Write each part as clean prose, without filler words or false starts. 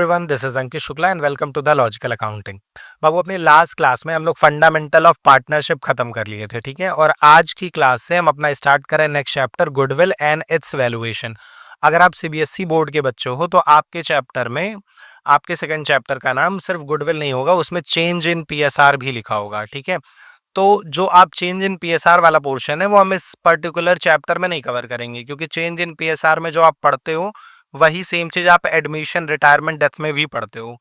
Everyone, this is Ankit Shukla and welcome to the logical accounting. बाबू, अपनी last class में हम लोग फंडामेंटल ऑफ पार्टनरशिप खत्म कर लिए थे, ठीक है। और आज की क्लास से हम अपना स्टार्ट करें next chapter, goodwill and it's valuation. अगर आप सीबीएसई बोर्ड के बच्चे हो तो आपके चैप्टर में, आपके सेकंड चैप्टर का नाम सिर्फ गुडविल नहीं होगा, उसमें चेंज इन पीएसआर भी लिखा होगा, ठीक है। तो जो आप चेंज इन पीएसआर वाला पोर्शन है वो हम इस पर्टिकुलर चैप्टर में नहीं कवर करेंगे, क्योंकि चेंज इन पीएसआर में जो आप पढ़ते हो वही सेम चीज आप एडमिशन, रिटायरमेंट, डेथ में भी पढ़ते हो।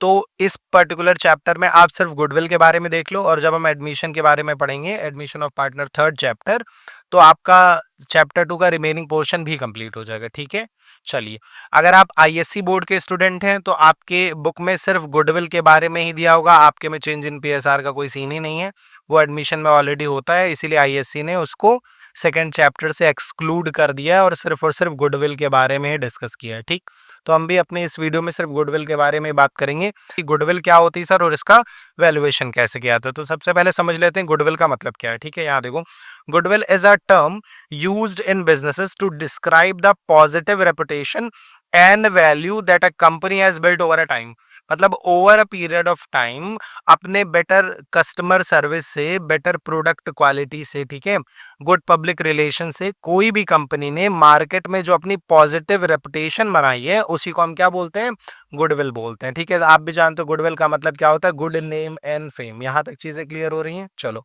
तो इस पर्टिकुलर चैप्टर में आप सिर्फ गुडविल के बारे में देख लो, और जब हम एडमिशन के बारे में पढ़ेंगे, admission of partner third chapter, तो आपका चैप्टर 2 का रिमेनिंग पोर्शन भी कंप्लीट हो जाएगा, ठीक है। चलिए, अगर आप आईएससी बोर्ड के स्टूडेंट हैं तो आपके बुक में सिर्फ गुडविल के बारे में ही दिया होगा, आपके में चेंज इन पीएसआर का कोई सीन ही नहीं है, वो एडमिशन में ऑलरेडी होता है, इसीलिए आईएससी ने उसको सेकेंड चैप्टर से एक्सक्लूड कर दिया है और सिर्फ गुडविल के बारे में ही डिस्कस किया है, ठीक। तो हम भी अपने इस वीडियो में सिर्फ गुडविल के बारे में बात करेंगे कि गुडविल क्या होती है सर, और इसका वैल्यूएशन कैसे किया जाता है। तो सबसे पहले समझ लेते हैं गुडविल का मतलब क्या है, ठीक है। यहाँ देखो, goodwill is a term used in businesses to describe the positive reputation and value that a company has built over a time. मतलब over a period of time अपने बेटर कस्टमर सर्विस से, बेटर प्रोडक्ट क्वालिटी से, ठीक है, good public relation से कोई भी company ने मार्केट में जो अपनी पॉजिटिव रेपुटेशन बनाई है उसी को हम क्या बोलते हैं, गुडविल बोलते हैं, ठीक है। आप भी जानते हो गुडविल का मतलब क्या होता है, गुड नेम एंड फेम। यहां तक चीजें क्लियर हो रही हैं। चलो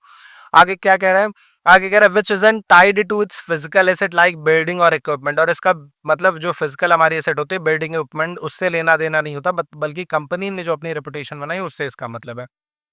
आगे क्या कह रहा है, आगे कह रहा है which isn't tied to its physical asset like building और इक्विपमेंट। और इसका मतलब जो फिजिकल हमारी एसेट होती है, बिल्डिंग इक्विपमेंट, उससे लेना देना नहीं होता, बल्कि कंपनी ने जो अपनी रेपुटेशन बनाई उससे इसका मतलब है।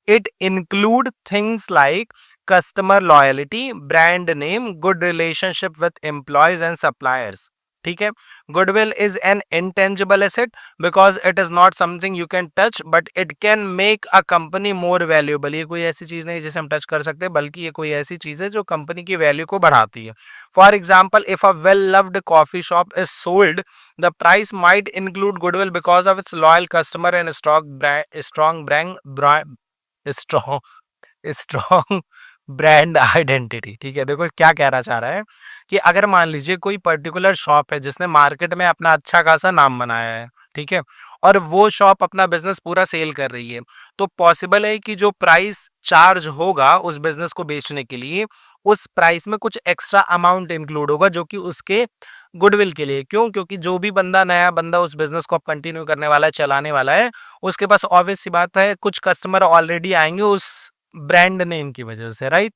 It include things like customer loyalty, brand name, good relationship with employees and suppliers, ठीक है। Goodwill is an intangible asset because it is not something you can touch, but it can make a company more valuable. ये कोई ऐसी चीज नहीं जिसे हम touch कर सकते, बल्कि ये कोई ऐसी चीज है जो कंपनी की वैल्यू को बढ़ाती है। For example, if a well loved coffee shop is sold, the price might include goodwill because of its loyal customer and strong strong brand identity, ठीक है। देखो क्या कहना चाह रहा है कि अगर मान लीजिए कोई पर्टिकुलर शॉप है जिसने मार्केट में अपना अच्छा खासा नाम बनाया है, ठीक है, और वो शॉप अपना बिजनेस पूरा सेल कर रही है, तो पॉसिबल है कि जो प्राइस चार्ज होगा उस बिजनेस को बेचने के लिए, उस प्राइस में कुछ एक्स्ट्रा अमाउंट इंक्लूड होगा जो कि उसके गुडविल के लिए। क्यों? क्योंकि जो भी बंदा, नया बंदा उस बिजनेस को अब कंटिन्यू करने वाला है, चलाने वाला है, उसके पास ऑब्वियस सी बात है कुछ कस्टमर ऑलरेडी आएंगे उस ब्रांड नेम की वजह से, राइट।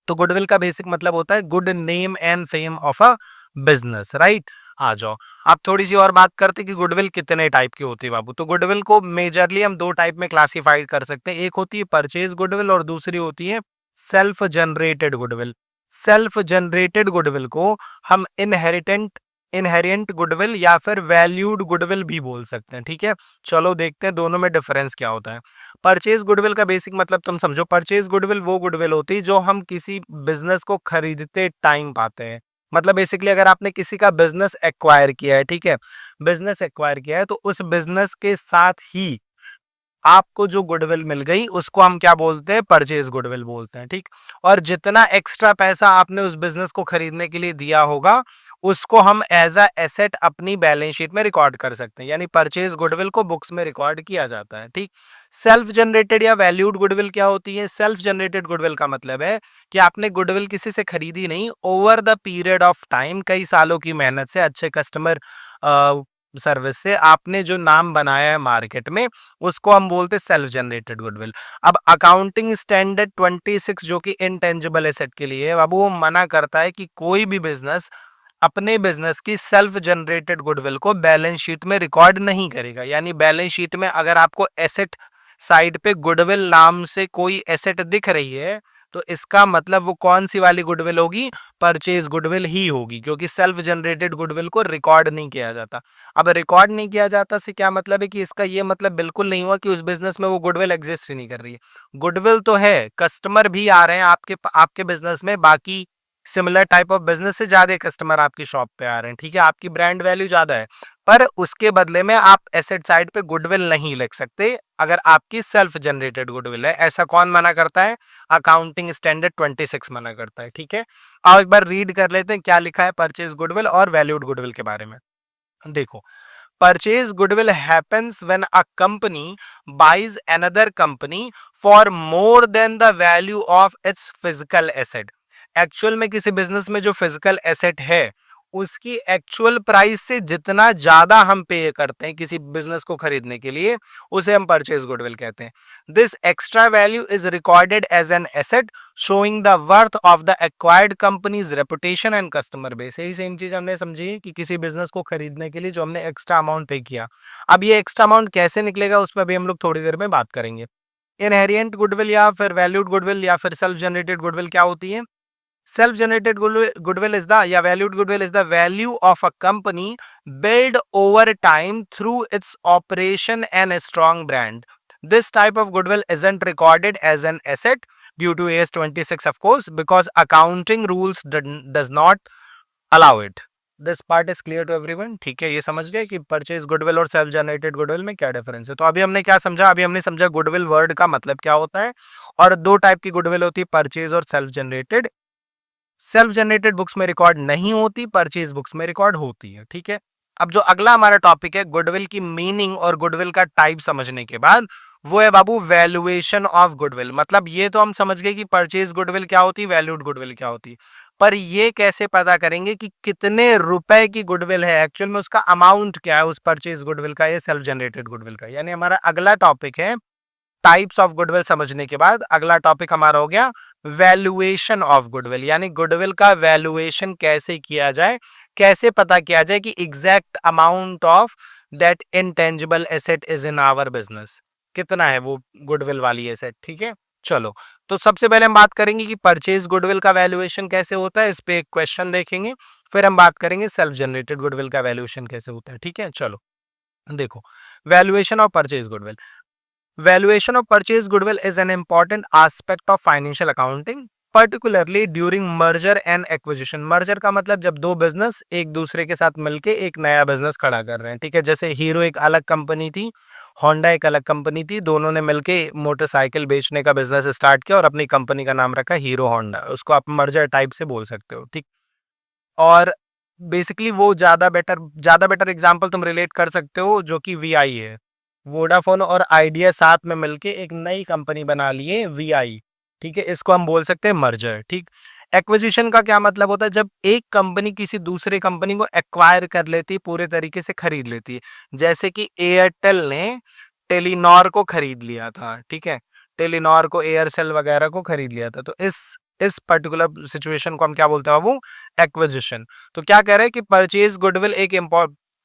तो गुडविल का बेसिक मतलब होता है good name and fame of a business, right. आ जाओ, आप थोड़ी सी और बात करते कि गुडविल कितने टाइप की होती है बाबू। तो गुडविल को मेजरली हम दो टाइप में क्लासिफाइड कर सकते हैं, एक होती है परचेज गुडविल और दूसरी होती है self generated goodwill. Self generated goodwill को हम इनहेरिटेंट इनहेरिएंट गुडविल या फिर वैल्यूड गुडविल भी बोल सकते हैं, ठीक है। चलो देखते हैं दोनों में डिफरेंस क्या होता है। परचेज गुडविल का बेसिक मतलब तुम समझो, परचेज गुडविल वो गुडविल होती है जो हम किसी बिजनेस को खरीदते टाइम पाते हैं। मतलब बेसिकली अगर आपने किसी का बिजनेस एक्वायर किया है, ठीक है, बिजनेस एक्वायर किया है, तो उस बिजनेस के साथ ही आपको जो गुडविल मिल गई उसको हम क्या बोलते हैं, परचेज गुडविल बोलते हैं, ठीक। और जितना एक्स्ट्रा पैसा आपने उस बिजनेस को खरीदने के लिए दिया होगा उसको हम एज अ एसेट अपनी बैलेंस शीट में रिकॉर्ड कर सकते हैं, यानी परचेज गुडविल को बुक्स में रिकॉर्ड किया जाता है, ठीक। सेल्फ जनरेटेड या वैल्यूड गुडविल क्या होती है? सेल्फ जनरेटेड गुडविल का मतलब है कि आपने गुडविल किसी से खरीदी नहीं, over the period of time, कई सालों की मेहनत से, अच्छे कस्टमर सर्विस से आपने जो नाम बनाया है मार्केट में, उसको हम बोलते हैं सेल्फ जनरेटेड गुडविल। अब अकाउंटिंग स्टैंडर्ड 26 जो कि इनटेंजिबल एसेट के लिए है बाबू, वो मना करता है कि कोई भी बिजनेस अपने बिजनेस की सेल्फ जनरेटेड गुडविल को बैलेंस शीट में रिकॉर्ड नहीं करेगा। यानी बैलेंस शीट में अगर आपको एसेट साइड पे गुडविल नाम से कोई एसेट दिख रही है, तो इसका मतलब वो कौन सी वाली गुडविल होगी, परचेज गुडविल ही होगी, क्योंकि सेल्फ जनरेटेड गुडविल को रिकॉर्ड नहीं किया जाता। अब रिकॉर्ड नहीं किया जाता से क्या मतलब है कि इसका ये मतलब बिल्कुल नहीं हुआ कि उस बिजनेस में वो गुडविल एग्जिस्ट ही नहीं कर रही है। गुडविल तो है, कस्टमर भी आ रहे हैं आपके बिजनेस में, बाकी सिमिलर टाइप ऑफ बिजनेस से ज्यादा कस्टमर आपकी शॉप पे आ रहे हैं, ठीक है, आपकी ब्रांड वैल्यू ज्यादा है, पर उसके बदले में आप एसेट साइड पे गुडविल नहीं लिख सकते अगर आपकी सेल्फ जनरेटेड गुडविल है। ऐसा कौन मना करता है? अकाउंटिंग स्टैंडर्ड 26 मना करता है, ठीक है। आओ एक बार रीड कर लेते हैं क्या लिखा है परचेज गुडविल और वैल्यूड गुडविल के बारे में। देखो, Purchase goodwill happens when a company buys another company for more than the value of its physical asset. Actual में किसी बिजनेस में जो फिजिकल एसेट है उसकी एक्चुअल प्राइस से जितना ज्यादा हम पे करते हैं किसी बिजनेस को खरीदने के लिए, उसे हम परचेज गुडविल कहते हैं. This extra value is recorded as an asset showing the worth of the acquired companies reputation and customer base. यही सेम चीज हमने समझी कि किसी बिजनेस को खरीदने के लिए जो हमने एक्स्ट्रा अमाउंट पे किया, अब ये एक्स्ट्रा अमाउंट कैसे निकलेगा उस पर भी हम लोग थोड़ी देर में बात करेंगे. इनहेरिएंट गुडविल या फिर वैल्यूड गुडविल या फिर सेल्फ जनरेटेड गुडविल क्या होती है? Self generated goodwill is the, yeah, valued goodwill is the value of a company built over time through its operation and a strong brand. This type of goodwill isn't recorded as an asset due to AS 26, of course, because accounting rules does not allow it. This part is clear to everyone. ठीक है, ये समझ गए कि purchase goodwill और self generated goodwill में क्या difference है. तो अभी हमने क्या समझा? अभी हमने समझा गुडविल वर्ड का मतलब क्या होता है, और दो टाइप की गुडविल होती है, परचेज और self generated. Self generated books में रिकॉर्ड नहीं होती, परचेज बुक्स में रिकॉर्ड होती है. ठीक है, अब जो अगला हमारा टॉपिक है गुडविल की मीनिंग और गुडविल का टाइप समझने के बाद, वो है बाबू वैल्यूएशन ऑफ गुडविल. मतलब ये तो हम समझ गए कि परचेज गुडविल क्या होती, वैल्यूड गुडविल क्या होती, पर ये कैसे पता करेंगे कि कितने रुपए की गुडविल है, एक्चुअल में उसका अमाउंट क्या है उस परचेज गुडविल का या सेल्फ जनरेटेड गुडविल का. यानी हमारा अगला टॉपिक है टाइप्स ऑफ गुडविल. समझने के बाद अगला टॉपिक हमारा हो गया वैल्यूएशन ऑफ गुडविल, यानी गुडविल का वैल्यूएशन कैसे किया जाए, कैसे पता किया जाए कि exact amount of that intangible asset is in our business, कितना है वो गुडविल वाली एसेट. ठीक है, चलो तो सबसे पहले हम बात करेंगे कि परचेज गुडविल का वैल्यूएशन कैसे होता है, इस पे एक क्वेश्चन देखेंगे, फिर हम बात करेंगे सेल्फ जनरेटेड गुडविल का वैल्यूएशन कैसे होता है. ठीक है, चलो देखो, valuation of purchase goodwill. Valuation of purchase goodwill is an important aspect of financial accounting, particularly during merger and acquisition. Merger का मतलब जब दो बिजनेस एक दूसरे के साथ मिलके एक नया बिजनेस खड़ा कर रहे हैं. ठीक है, जैसे हीरो एक अलग कंपनी थी, होंडा एक अलग कंपनी थी, दोनों ने मिलके मोटरसाइकिल बेचने का बिजनेस स्टार्ट किया और अपनी कंपनी का नाम रखा हीरो होंडा. उसको आप मर्जर टाइप से बोल सकते हो. ठीक, और बेसिकली वो ज्यादा बेटर एग्जाम्पल तुम रिलेट कर सकते हो जो कि वीआई है. वोडाफोन और आइडिया साथ में मिलके एक नई कंपनी बना लिए वीआई. ठीक है, इसको हम बोल सकते हैं मर्जर. ठीक, एक्विजिशन का क्या मतलब होता है? जब एक कंपनी किसी दूसरे कंपनी को एक्वायर कर लेती है, पूरे तरीके से खरीद लेती है. जैसे कि एयरटेल ने टेलीनॉर को खरीद लिया था. ठीक है, टेलीनॉर को, एयरसेल वगैरह को खरीद लिया था. तो इस पर्टिकुलर सिचुएशन को हम क्या बोलते हैं बाबू? एक्विजिशन. तो क्या कह रहे हैं कि परचेज गुडविल एक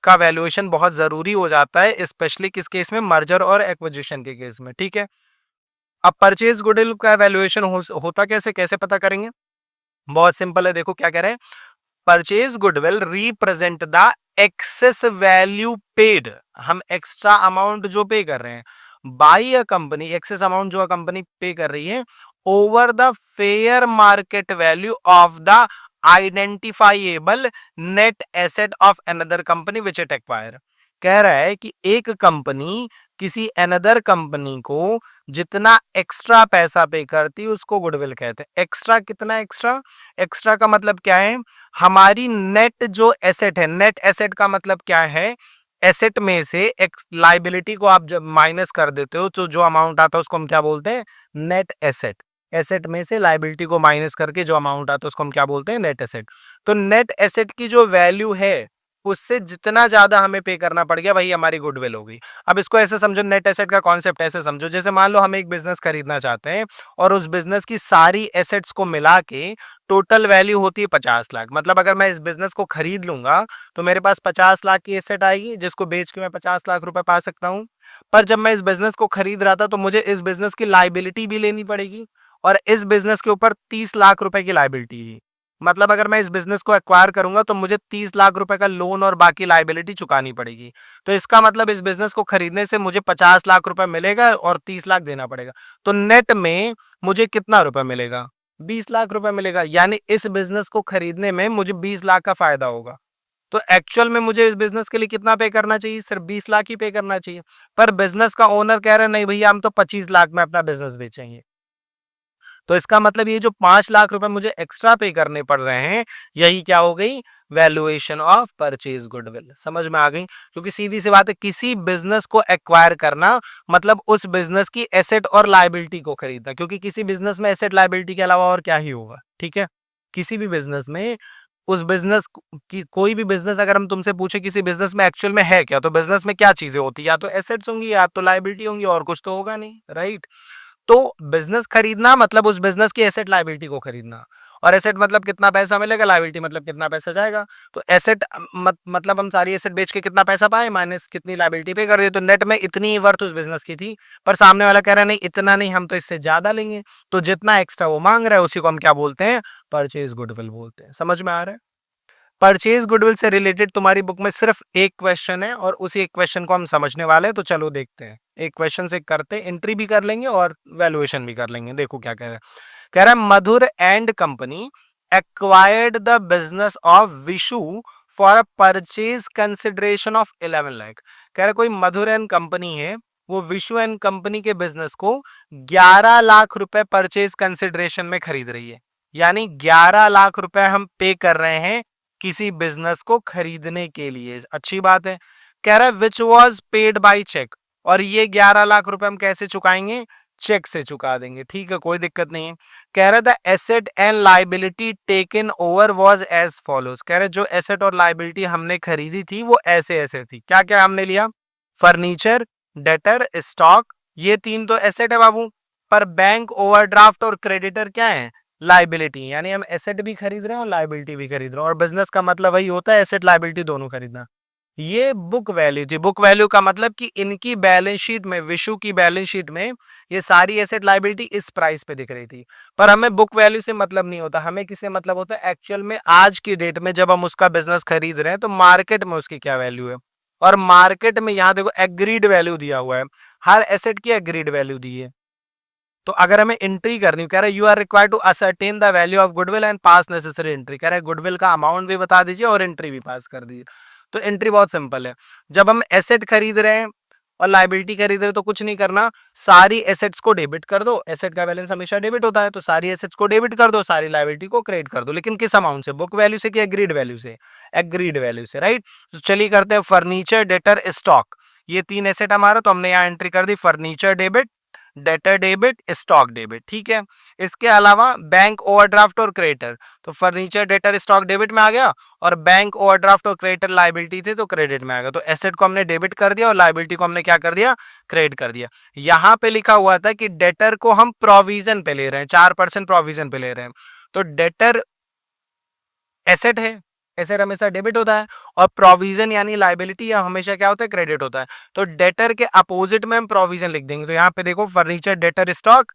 का वैल्यूएशन बहुत जरूरी हो जाता है, स्पेशली किस केस में? मर्जर और एक्विजिशन के केस में. ठीक है, अब परचेज गुडविल का वैल्यूएशन होता कैसे पता करेंगे? बहुत सिंपल है, देखो क्या कह रहे हैं. Purchase goodwill represent the excess value paid. हम एक्स्ट्रा अमाउंट जो पे कर रहे हैं by a company, excess amount जो कंपनी पे कर रही है over the fair market value of the identifiable net asset of another company which it acquire. कह रहा है कि एक कंपनी किसी अनदर कंपनी को जितना एक्स्ट्रा पैसा पे करती है उसको गुडविल कहते हैं. एक्स्ट्रा कितना? एक्स्ट्रा का मतलब क्या है? हमारी नेट जो एसेट है, नेट एसेट का मतलब क्या है? एसेट में से एक लाइबिलिटी को आप जब माइनस कर देते हो तो जो अमाउंट आता है उसको हम क्या बोलते हैं? Net asset. एसेट में से लाइबिलिटी को माइनस करके जो अमाउंट आता है उसको हम क्या बोलते हैं? Net asset. तो नेट एसेट की जो वैल्यू है उससे जितना ज्यादा हमें पे करना पड़ गया वही हमारी गुडविल हो गई. अब इसको ऐसे समझो, नेट एसेट का कॉन्सेप्ट ऐसे समझो, जैसे मान लो हम एक बिजनेस खरीदना चाहते हैं और उस बिजनेस की सारी एसेट्स को मिला के टोटल वैल्यू होती है 50 लाख. मतलब अगर मैं इस बिजनेस को खरीद लूंगा तो मेरे पास 50 लाख की एसेट आएगी जिसको बेच के मैं 50 लाख रुपए पा सकता हूँ. पर जब मैं इस बिजनेस को खरीद रहा था तो मुझे इस बिजनेस की लाइबिलिटी भी लेनी पड़ेगी और इस बिजनेस के ऊपर 30 लाख रुपए की लाइबिलिटी है. मतलब अगर मैं इस बिजनेस को एक्वायर करूंगा तो मुझे 30 लाख रुपए का लोन और बाकी लाइबिलिटी चुकानी पड़ेगी. तो इसका मतलब इस बिजनेस को खरीदने से मुझे 50 लाख रुपए मिलेगा और 30 लाख देना पड़ेगा. तो नेट में मुझे कितना रुपए मिलेगा? 20 लाख रुपए मिलेगा. यानी इस बिजनेस को खरीदने में मुझे 20 लाख का फायदा होगा. तो एक्चुअल में मुझे इस बिजनेस के लिए कितना पे करना चाहिए? सिर्फ 20 लाख ही पे करना चाहिए. पर बिजनेस का ओनर कह रहा है नहीं भैया, हम तो 25 लाख में अपना बिजनेस बेचेंगे. तो इसका मतलब ये जो 5 लाख रुपए मुझे एक्स्ट्रा पे करने पड़ रहे हैं, यही क्या हो गई, वैल्यूएशन ऑफ परचेज गुडविल। समझ में आ गई? क्योंकि सीधी सी बात है, किसी बिजनेस को एक्वायर करना मतलब उस बिजनेस की एसेट और लायबिलिटी को खरीदना, क्योंकि किसी बिजनेस में एसेट लायबिलिटी के अलावा और क्या ही होगा, ठीक है। किसी भी बिजनेस में उस बिजनेस की, कोई भी बिजनेस अगर हम तुमसे पूछे किसी बिजनेस में एक्चुअल में है क्या, तो बिजनेस में क्या चीजें होती है, या तो एसेट्स होंगी या तो लायबिलिटी होंगी, और कुछ तो होगा नहीं, राइट। तो बिजनेस खरीदना मतलब उस बिजनेस की एसेट लायबिलिटी को खरीदना, और एसेट मतलब कितना पैसा मिलेगा, लायबिलिटी मतलब कितना पैसा जाएगा। तो एसेट मतलब हम सारी एसेट बेच के कितना पैसा पाए माइनस कितनी लायबिलिटी पे कर दिए, तो नेट में इतनी ही वर्थ उस बिजनेस की थी। पर सामने वाला कह रहा है नहीं इतना नहीं, हम तो इससे ज्यादा लेंगे, तो जितना एक्स्ट्रा वो मांग रहा है उसी को हम क्या बोलते हैं, परचेज गुडविल बोलते हैं। समझ में आ रहा है? परचेज गुडविल से रिलेटेड तुम्हारी बुक में सिर्फ एक क्वेश्चन है, और उसी एक क्वेश्चन को हम समझने वाले हैं, तो चलो देखते हैं। एक क्वेश्चन से करते, एंट्री भी कर लेंगे और वैल्यूएशन भी कर लेंगे। देखो क्या कह रहा है। कह रहा है Madhur and company acquired the business of Vishu for a purchase consideration of 11 lakh. कह रहा है कोई मधुर एंड कंपनी है, वो विशु एंड कंपनी के बिजनेस को 11 लाख रुपए परचेज कंसिडरेशन में खरीद रही है। यानी 11 लाख रुपए हम पे कर रहे हैं किसी बिजनेस को खरीदने के लिए। अच्छी बात है। कह रहा है which was paid by cheque, और ये 11 लाख रुपए हम कैसे चुकाएंगे, चेक से चुका देंगे। ठीक है, कोई दिक्कत नहीं है। कह रहा है the asset and liability taken over was as follows. कह रहे जो एसेट और लाइबिलिटी हमने खरीदी थी वो ऐसे ऐसे थी। क्या क्या हमने लिया, फर्नीचर, डेटर, स्टॉक, ये तीन तो एसेट है बाबू। पर बैंक, ओवरड्राफ्ट और क्रेडिटर क्या है, लाइबिलिटी। यानी हम एसेट भी खरीद रहे हैं और लाइबिलिटी भी खरीद रहे हैं, और बिजनेस का मतलब वही होता है एसेट लाइबिलिटी दोनों खरीदना। ये बुक वैल्यू थी। बुक वैल्यू का मतलब कि इनकी बैलेंस शीट में, विशु की बैलेंस शीट में ये सारी एसेट लाइबिलिटी इस प्राइस पे दिख रही थी। पर हमें बुक वैल्यू से मतलब नहीं होता, हमें किससे मतलब होता है, एक्चुअल में आज की डेट में जब हम उसका बिजनेस खरीद रहे हैं तो मार्केट में उसकी क्या वैल्यू है। और मार्केट में यहाँ देखो एग्रीड वैल्यू दिया हुआ है, हर एसेट की एग्रीड वैल्यू दी है। तो अगर हमें एंट्री करनी, कह रहा है you are required to ascertain the value of goodwill and pass necessary entry. कह रहा है गुडविल का अमाउंट भी बता दीजिए और एंट्री भी पास कर दीजिए। तो एंट्री बहुत सिंपल है। जब हम एसेट खरीद रहे हैं और लाइबिलिटी खरीद रहे हैं तो कुछ नहीं करना, सारी एसेट्स को डेबिट कर दो। एसेट का बैलेंस हमेशा डेबिट होता है, तो सारी एसेट्स को डेबिट कर दो, सारी लाइबिलिटी को क्रेडिट कर दो। लेकिन किस अमाउंट से, बुक वैल्यू से कि एग्रीड वैल्यू से, एग्रीड वैल्यू से, राइट। तो चलिए करते हैं फर्नीचर, डेटर, स्टॉक, ये तीन एसेट हमारा, तो हमने यहाँ एंट्री कर दी furniture debit, debtor debit, stock debit. ठीक है, इसके अलावा बैंक, ओवरड्राफ्ट और क्रेडिटर, तो फर्नीचर, डेटर, स्टॉक डेबिट में आ गया, और बैंक, ओवरड्राफ्ट और क्रेडिटर लाइबिलिटी थे तो क्रेडिट में आ गया। तो एसेट को हमने डेबिट कर दिया और लाइबिलिटी को हमने क्या कर दिया, क्रेडिट कर दिया। यहां पे लिखा हुआ था कि डेटर को हम प्रोविजन पे ले रहे हैं, 4% प्रोविजन पे ले रहे हैं। तो डेटर एसेट है, एसेट हमेशा डेबिट होता है, और प्रोविजन यानी लाइबिलिटी या हमेशा क्या होता है, क्रेडिट होता है। तो डेटर के अपोजिट में हम प्रोविजन लिख देंगे। तो यहाँ पे देखो furniture, debtor, stock,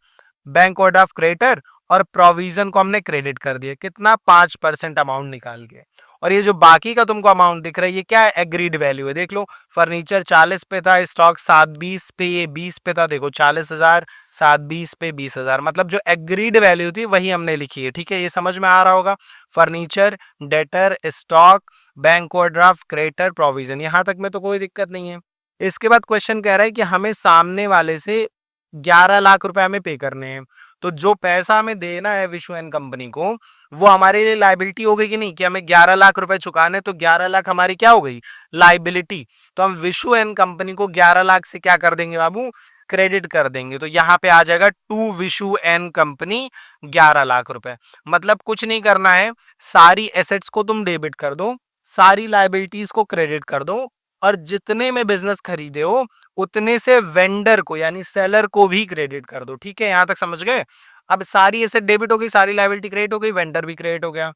bank, overdraft, creditor, और प्रोविजन को हमने क्रेडिट कर दिया। कितना, 5% अमाउंट निकाल के। और ये जो बाकी का तुमको अमाउंट दिख रहा है ये क्या है, एग्रीड वैल्यू है। देख लो, फर्नीचर 40 पे था, स्टॉक 720 पे, ये 20 पे था। देखो 40,000, 720 पे 20,000, मतलब जो एग्रीड वैल्यू थी वही हमने लिखी है। ठीक है, ये समझ में आ रहा होगा। Furniture, debtor, stock, bank overdraft, creditor, provision, यहां तक में तो कोई दिक्कत नहीं है। इसके बाद क्वेश्चन कह रहा है कि हमें सामने वाले से 11 लाख रुपए हमें पे करने हैं। तो जो पैसा हमें देना है विशु एंड कंपनी को, वो हमारे लिए लाइबिलिटी हो गई कि नहीं, कि हमें 11 लाख रुपए चुकाने, तो 11 लाख हमारी क्या हो गई, लाइबिलिटी। तो हम विशु एंड कंपनी को 11 लाख से क्या कर देंगे बाबू, क्रेडिट कर देंगे। तो यहाँ पे आ जाएगा to Vishu and company 11 lakh रुपए। मतलब कुछ नहीं करना है, सारी एसेट्स को तुम डेबिट कर दो, सारी लाइबिलिटीज को क्रेडिट कर दो, और जितने में बिजनेस खरीदे हो उतने से वेंडर को यानी सेलर को भी क्रेडिट कर दो। ठीक है, यहां तक समझ गए। अब सारी एसेट डेबिट हो गई, सारी लायबिलिटी क्रेडिट हो गई, वेंडर भी क्रेडिट हो गया।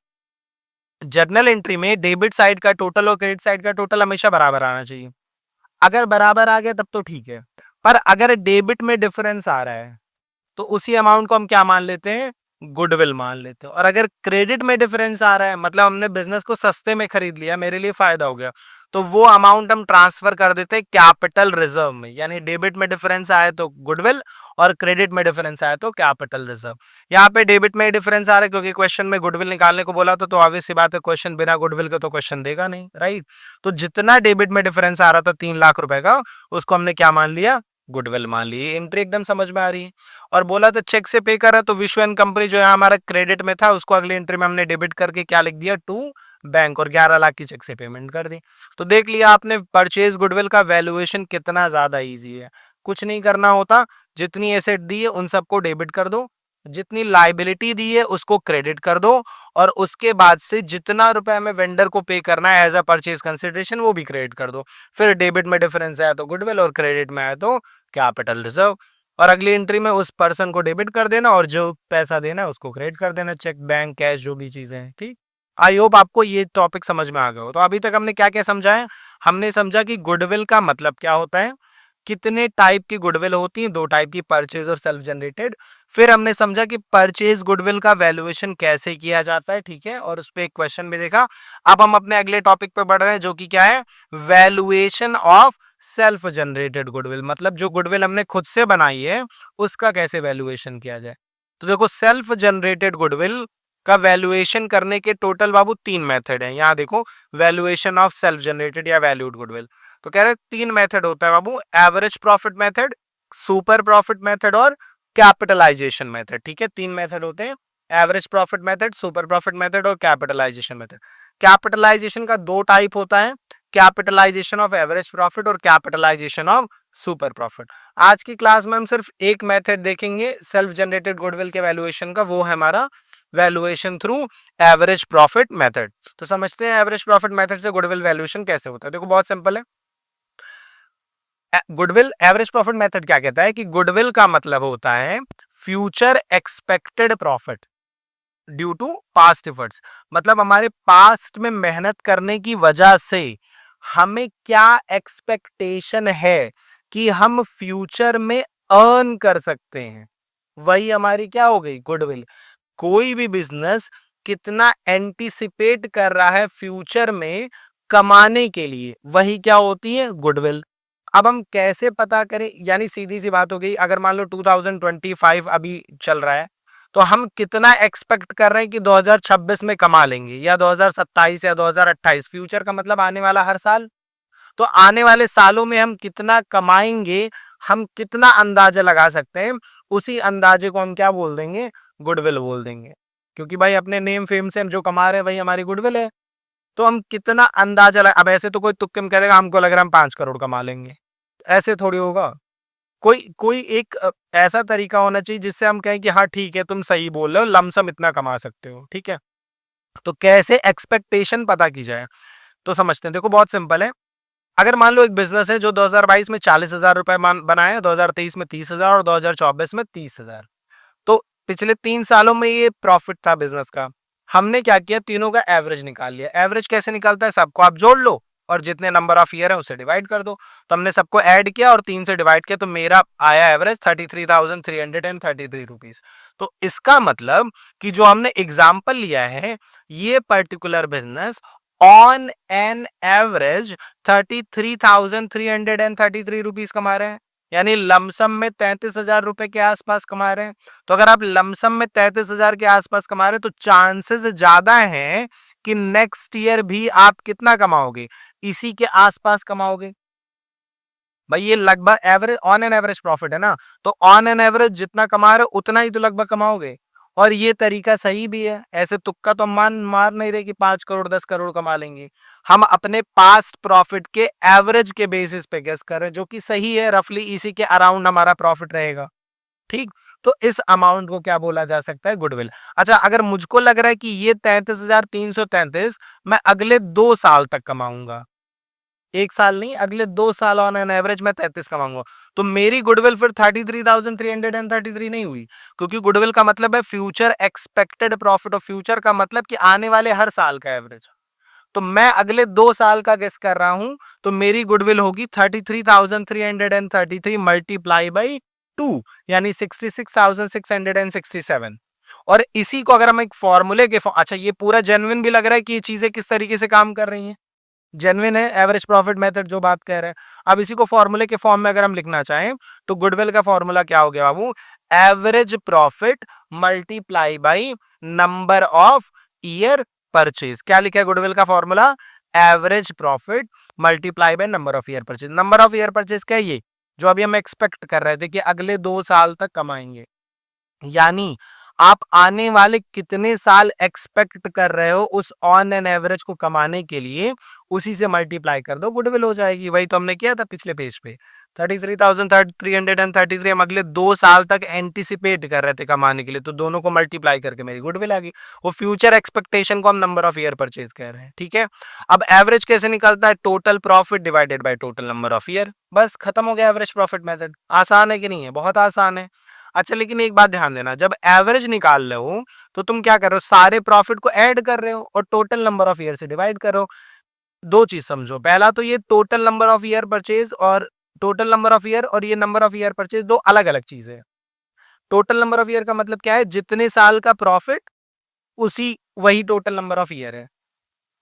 जर्नल एंट्री में डेबिट साइड का टोटल और क्रेडिट साइड का टोटल हमेशा बराबर आना चाहिए। अगर बराबर आ गया तब तो ठीक है, पर अगर डेबिट में डिफरेंस आ रहा है तो उसी अमाउंट को हम क्या मान लेते हैं, गुडविल मान लेते हैं। और अगर क्रेडिट में डिफरेंस आ रहा है, मतलब हमने बिजनेस को सस्ते में खरीद लिया, मेरे लिए फायदा हो गया, तो वो अमाउंट हम ट्रांसफर कर देते हैं कैपिटल रिजर्व में। यानी डेबिट में डिफरेंस आया तो गुडविल, और क्रेडिट में डिफरेंस आया तो कैपिटल रिजर्व। यहाँ पे डेबिट में डिफरेंस आ रहा है क्योंकि क्वेश्चन में गुडविल निकालने को बोला था, तो ऑब्वियस सी बात है क्वेश्चन बिना गुडविल के तो क्वेश्चन देगा नहीं, राइट। तो जितना डेबिट में डिफरेंस आ रहा था 3 लाख रुपए का, उसको हमने क्या मान लिया, गुडविल मान ली, एंट्री एकदम समझ में आ रही है। और बोला था चेक से पे करा, तो विश्व एंड कंपनी जो है हमारा क्रेडिट में था, उसको अगली एंट्री में हमने डेबिट करके क्या लिख दिया, टू बैंक, और 11 लाख की चेक से पेमेंट कर दी। तो देख लिया आपने परचेज गुडविल का वैल्यूएशन कितना ज्यादा इजी है। कुछ नहीं करना होता, जितनी एसेट दी है उन सबको डेबिट कर दो, जितनी लाइबिलिटी दी है उसको क्रेडिट कर दो, और उसके बाद से जितना रुपए हमें वेंडर को पे करना है एज अ परचेज कंसिडरेशन वो भी क्रेडिट कर दो। फिर डेबिट में डिफरेंस आया तो गुडविल, और क्रेडिट में आया तो कैपिटल रिजर्व। और अगली एंट्री में उस पर्सन को डेबिट कर देना, और जो पैसा देना है उसको क्रेडिट कर देना, चेक, बैंक, कैश, जो भी चीजें हैं। ठीक, आई होप आपको ये टॉपिक समझ में आ गया हो। तो अभी तक हमने क्या क्या समझा है? हमने समझा कि गुडविल का मतलब क्या होता है, कितने टाइप की गुडविल होती है, दो टाइप की, परचेज और सेल्फ जनरेटेड। फिर हमने समझा कि परचेज गुडविल का वैल्यूएशन कैसे किया जाता है, ठीक है, और उस पर एक क्वेश्चन भी देखा। अब हम अपने अगले टॉपिक पे बढ़ रहे हैं, जो कि क्या है, valuation of self generated goodwill. मतलब जो गुडविल हमने खुद से बनाई है उसका कैसे वैल्यूएशन किया जाए। तो देखो, सेल्फ जनरेटेड गुडविल का वैल्यूएशन करने के टोटल बाबू तीन मेथड है। यहाँ देखो, वैल्यूएशन ऑफ सेल्फ जनरेटेड या वैल्यूड गुडविल, तो कह रहे तीन मेथड होता है बाबू, average profit method, super profit method और कैपिटलाइजेशन मेथड। ठीक है, तीन मेथड होते हैं, average profit method, super profit method और कैपिटलाइजेशन मेथड। कैपिटलाइजेशन का दो टाइप होता है, कैपिटलाइजेशन ऑफ एवरेज प्रॉफिट और कैपिटलाइजेशन ऑफ सुपर प्रॉफिट। आज की क्लास में हम सिर्फ एक मेथड देखेंगे सेल्फ जनरेटेड गुडविल के वैल्यूएशन का, वो है हमारा valuation through average profit method. तो समझते हैं एवरेज प्रॉफिट मेथड से गुडविल वैल्यूएशन कैसे होता है। देखो बहुत सिंपल है, गुडविल एवरेज प्रॉफिट मेथड क्या कहता है कि गुडविल का मतलब होता है future expected profit due to past efforts. मतलब हमारे पास्ट में मेहनत करने की वजह से हमें क्या एक्सपेक्टेशन है कि हम फ्यूचर में अर्न कर सकते हैं, वही हमारी क्या हो गई, गुडविल। कोई भी बिजनेस कितना एंटीसिपेट कर रहा है फ्यूचर में कमाने के लिए, वही क्या होती है, गुडविल। अब हम कैसे पता करें, यानी सीधी सी बात हो गई, अगर मान लो 2025 अभी चल रहा है, तो हम कितना एक्सपेक्ट कर रहे हैं कि 2026 में कमा लेंगे, या 2027 या 2028, फ्यूचर का मतलब आने वाला हर साल। तो आने वाले सालों में हम कितना कमाएंगे, हम कितना अंदाजा लगा सकते हैं, उसी अंदाजे को हम क्या बोल देंगे, गुडविल बोल देंगे। क्योंकि भाई अपने नेम फेम से हम जो कमा रहे हैं वही हमारी गुडविल है। तो हम कितना अंदाजा लगा, अब ऐसे तो कोई तुक्के में कह देगा हमको लग रहा है हम 5 करोड़ कमा लेंगे, ऐसे थोड़ी होगा। कोई कोई एक ऐसा तरीका होना चाहिए जिससे हम कहें कि हाँ ठीक है तुम सही बोल रहे हो, लमसम इतना कमा सकते हो। ठीक है, तो कैसे एक्सपेक्टेशन पता की जाए, तो समझते हैं। देखो बहुत सिंपल है, अगर मान लो एक बिजनेस है जो 2022 में 40,000 रुपए बनाया, 2023 में 30,000 और 2024 में 30,000, तो पिछले 3 सालों में ये प्रॉफिट था बिजनेस का। हमने क्या किया, तीनों का एवरेज निकाल लिया। एवरेज कैसे निकालता है, सबको आप जोड़ लो और जितने नंबर ऑफ ईयर है उसे डिवाइड कर दो। तो हमने सबको ऐड किया और 3 से डिवाइड किया, तो मेरा आया एवरेज 33,333 रुपीज। तो इसका मतलब कि जो हमने एग्जाम्पल लिया है, ये particular business on an average 33,333 rupees कमा रहे हैं, यानी लमसम में 33,000 रुपए के आसपास कमा रहे हैं। तो अगर आप लमसम में 33,000 के आसपास कमा रहे हैं, तो चांसेस ज्यादा हैं कि नेक्स्ट ईयर भी आप कितना कमाओगे, इसी के आसपास कमाओगे। भाई ये लगभग average, on an average profit है ना, तो ऑन एन एवरेज जितना कमा रहे हो उतना ही तो लगभग कमाओगे। और ये तरीका सही भी है, ऐसे तुक्का तो मान मार नहीं रहे कि 5 करोड़ 10 करोड़ कमा लेंगे। हम अपने पास्ट प्रॉफिट के एवरेज के बेसिस पे गेस कर रहे हैं, जो कि सही है, रफली इसी के अराउंड हमारा प्रॉफिट रहेगा। ठीक, तो इस अमाउंट को क्या बोला जा सकता है, गुडविल। अच्छा, अगर मुझको लग रहा है कि ये 33,333 मैं अगले 2 साल तक कमाऊंगा, एक साल नहीं, अगले 2 साल ऑन एन एवरेज मैं 33 कमाऊंगा, तो मेरी गुडविल फिर 33,333 नहीं हुई, क्योंकि गुडविल का मतलब है फ्यूचर एक्सपेक्टेड प्रॉफिट, और फ्यूचर का मतलब कि आने वाले हर साल का एवरेज। तो मैं अगले 2 साल का गेस कर रहा हूं, तो मेरी गुडविल होगी 33,333 मल्टीप्लाई बाई 2, यानी 66,667। और इसी को अगर हम एक फॉर्मूले के अच्छा, ये पूरा जेन्युइन भी लग रहा है कि ये चीजें किस तरीके से काम कर रही हैं, जेन्युइन है एवरेज प्रॉफिट मेथड जो बात कह रहे हैं। अब इसी को फॉर्मूले के फॉर्म में अगर हम लिखना चाहें, तो गुडविल का फॉर्मूला क्या हो गया बाबू, average profit multiply by number of year purchase. क्या लिखा है गुडविल का formula, average profit multiply by number of year purchase. Number of year purchase क्या है, ये जो अभी हम एक्सपेक्ट कर रहे थे कि अगले 2 साल तक कमाएँगे। यानी आप आने वाले कितने साल एक्सपेक्ट कर रहे हो उस ऑन एन एवरेज को कमाने के लिए, उसी से मल्टीप्लाई कर दो, गुडविल हो जाएगी। वही तो हमने किया था पिछले पेज पे। 33,333 हम अगले 2 साल तक एंटिसिपेट कर रहे थे कमाने के लिए, तो दोनों को मल्टीप्लाई करके मेरी गुडविल आ गई। वो फ्यूचर एक्सपेक्टेशन को हम नंबर ऑफ ईयर परचेज कह रहे हैं, ठीक है। अब एवरेज कैसे निकलता है? Total profit divided by total number of year, बस खत्म हो गया एवरेज प्रॉफिट मेथड। आसान है कि नहीं है? बहुत आसान है। अच्छा, लेकिन एक बात ध्यान देना, जब एवरेज निकाल रहे हो तो तुम क्या कर रहे हो? सारे प्रॉफिट को ऐड कर रहे हो और टोटल नंबर ऑफ ईयर से डिवाइड कर रहे हो। दो चीज समझो, पहला तो ये total number of year purchase और टोटल नंबर ऑफ ईयर और ये नंबर ऑफ ईयर परचेज दो अलग अलग चीजें हैं। टोटल नंबर ऑफ ईयर का मतलब क्या है? जितने साल का प्रॉफिट उसी वही टोटल नंबर ऑफ ईयर है,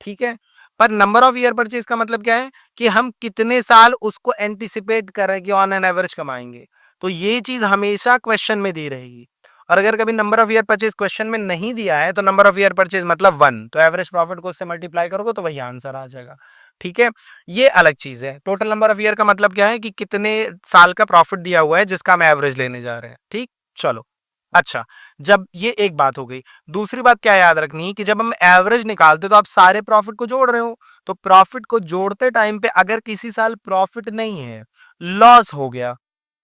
ठीक है। पर नंबर ऑफ ईयर परचेज का मतलब क्या है? कि हम कितने साल उसको एंटिसिपेट कर रहे हैं कि ऑन एन एवरेज कमाएंगे। तो ये चीज हमेशा क्वेश्चन में दी रहेगी। और अगर कभी number of year purchase question में नहीं दिया है तो नंबर ऑफ ईयर परचेज मतलब 1, तो एवरेज प्रॉफिट को उससे मल्टीप्लाई करोगे तो वही आंसर आ जाएगा, ठीक है। ये अलग चीज है। टोटल नंबर ऑफ ईयर का मतलब क्या है? कि कितने साल का प्रॉफिट दिया हुआ है जिसका हम एवरेज लेने जा रहे हैं, ठीक। चलो, अच्छा, जब ये एक बात हो गई, दूसरी बात क्या याद रखनी है कि जब हम एवरेज निकालते तो आप सारे प्रॉफिट को जोड़ रहे हो, तो प्रॉफिट को जोड़ते टाइम पे अगर किसी साल प्रॉफिट नहीं है, लॉस हो गया,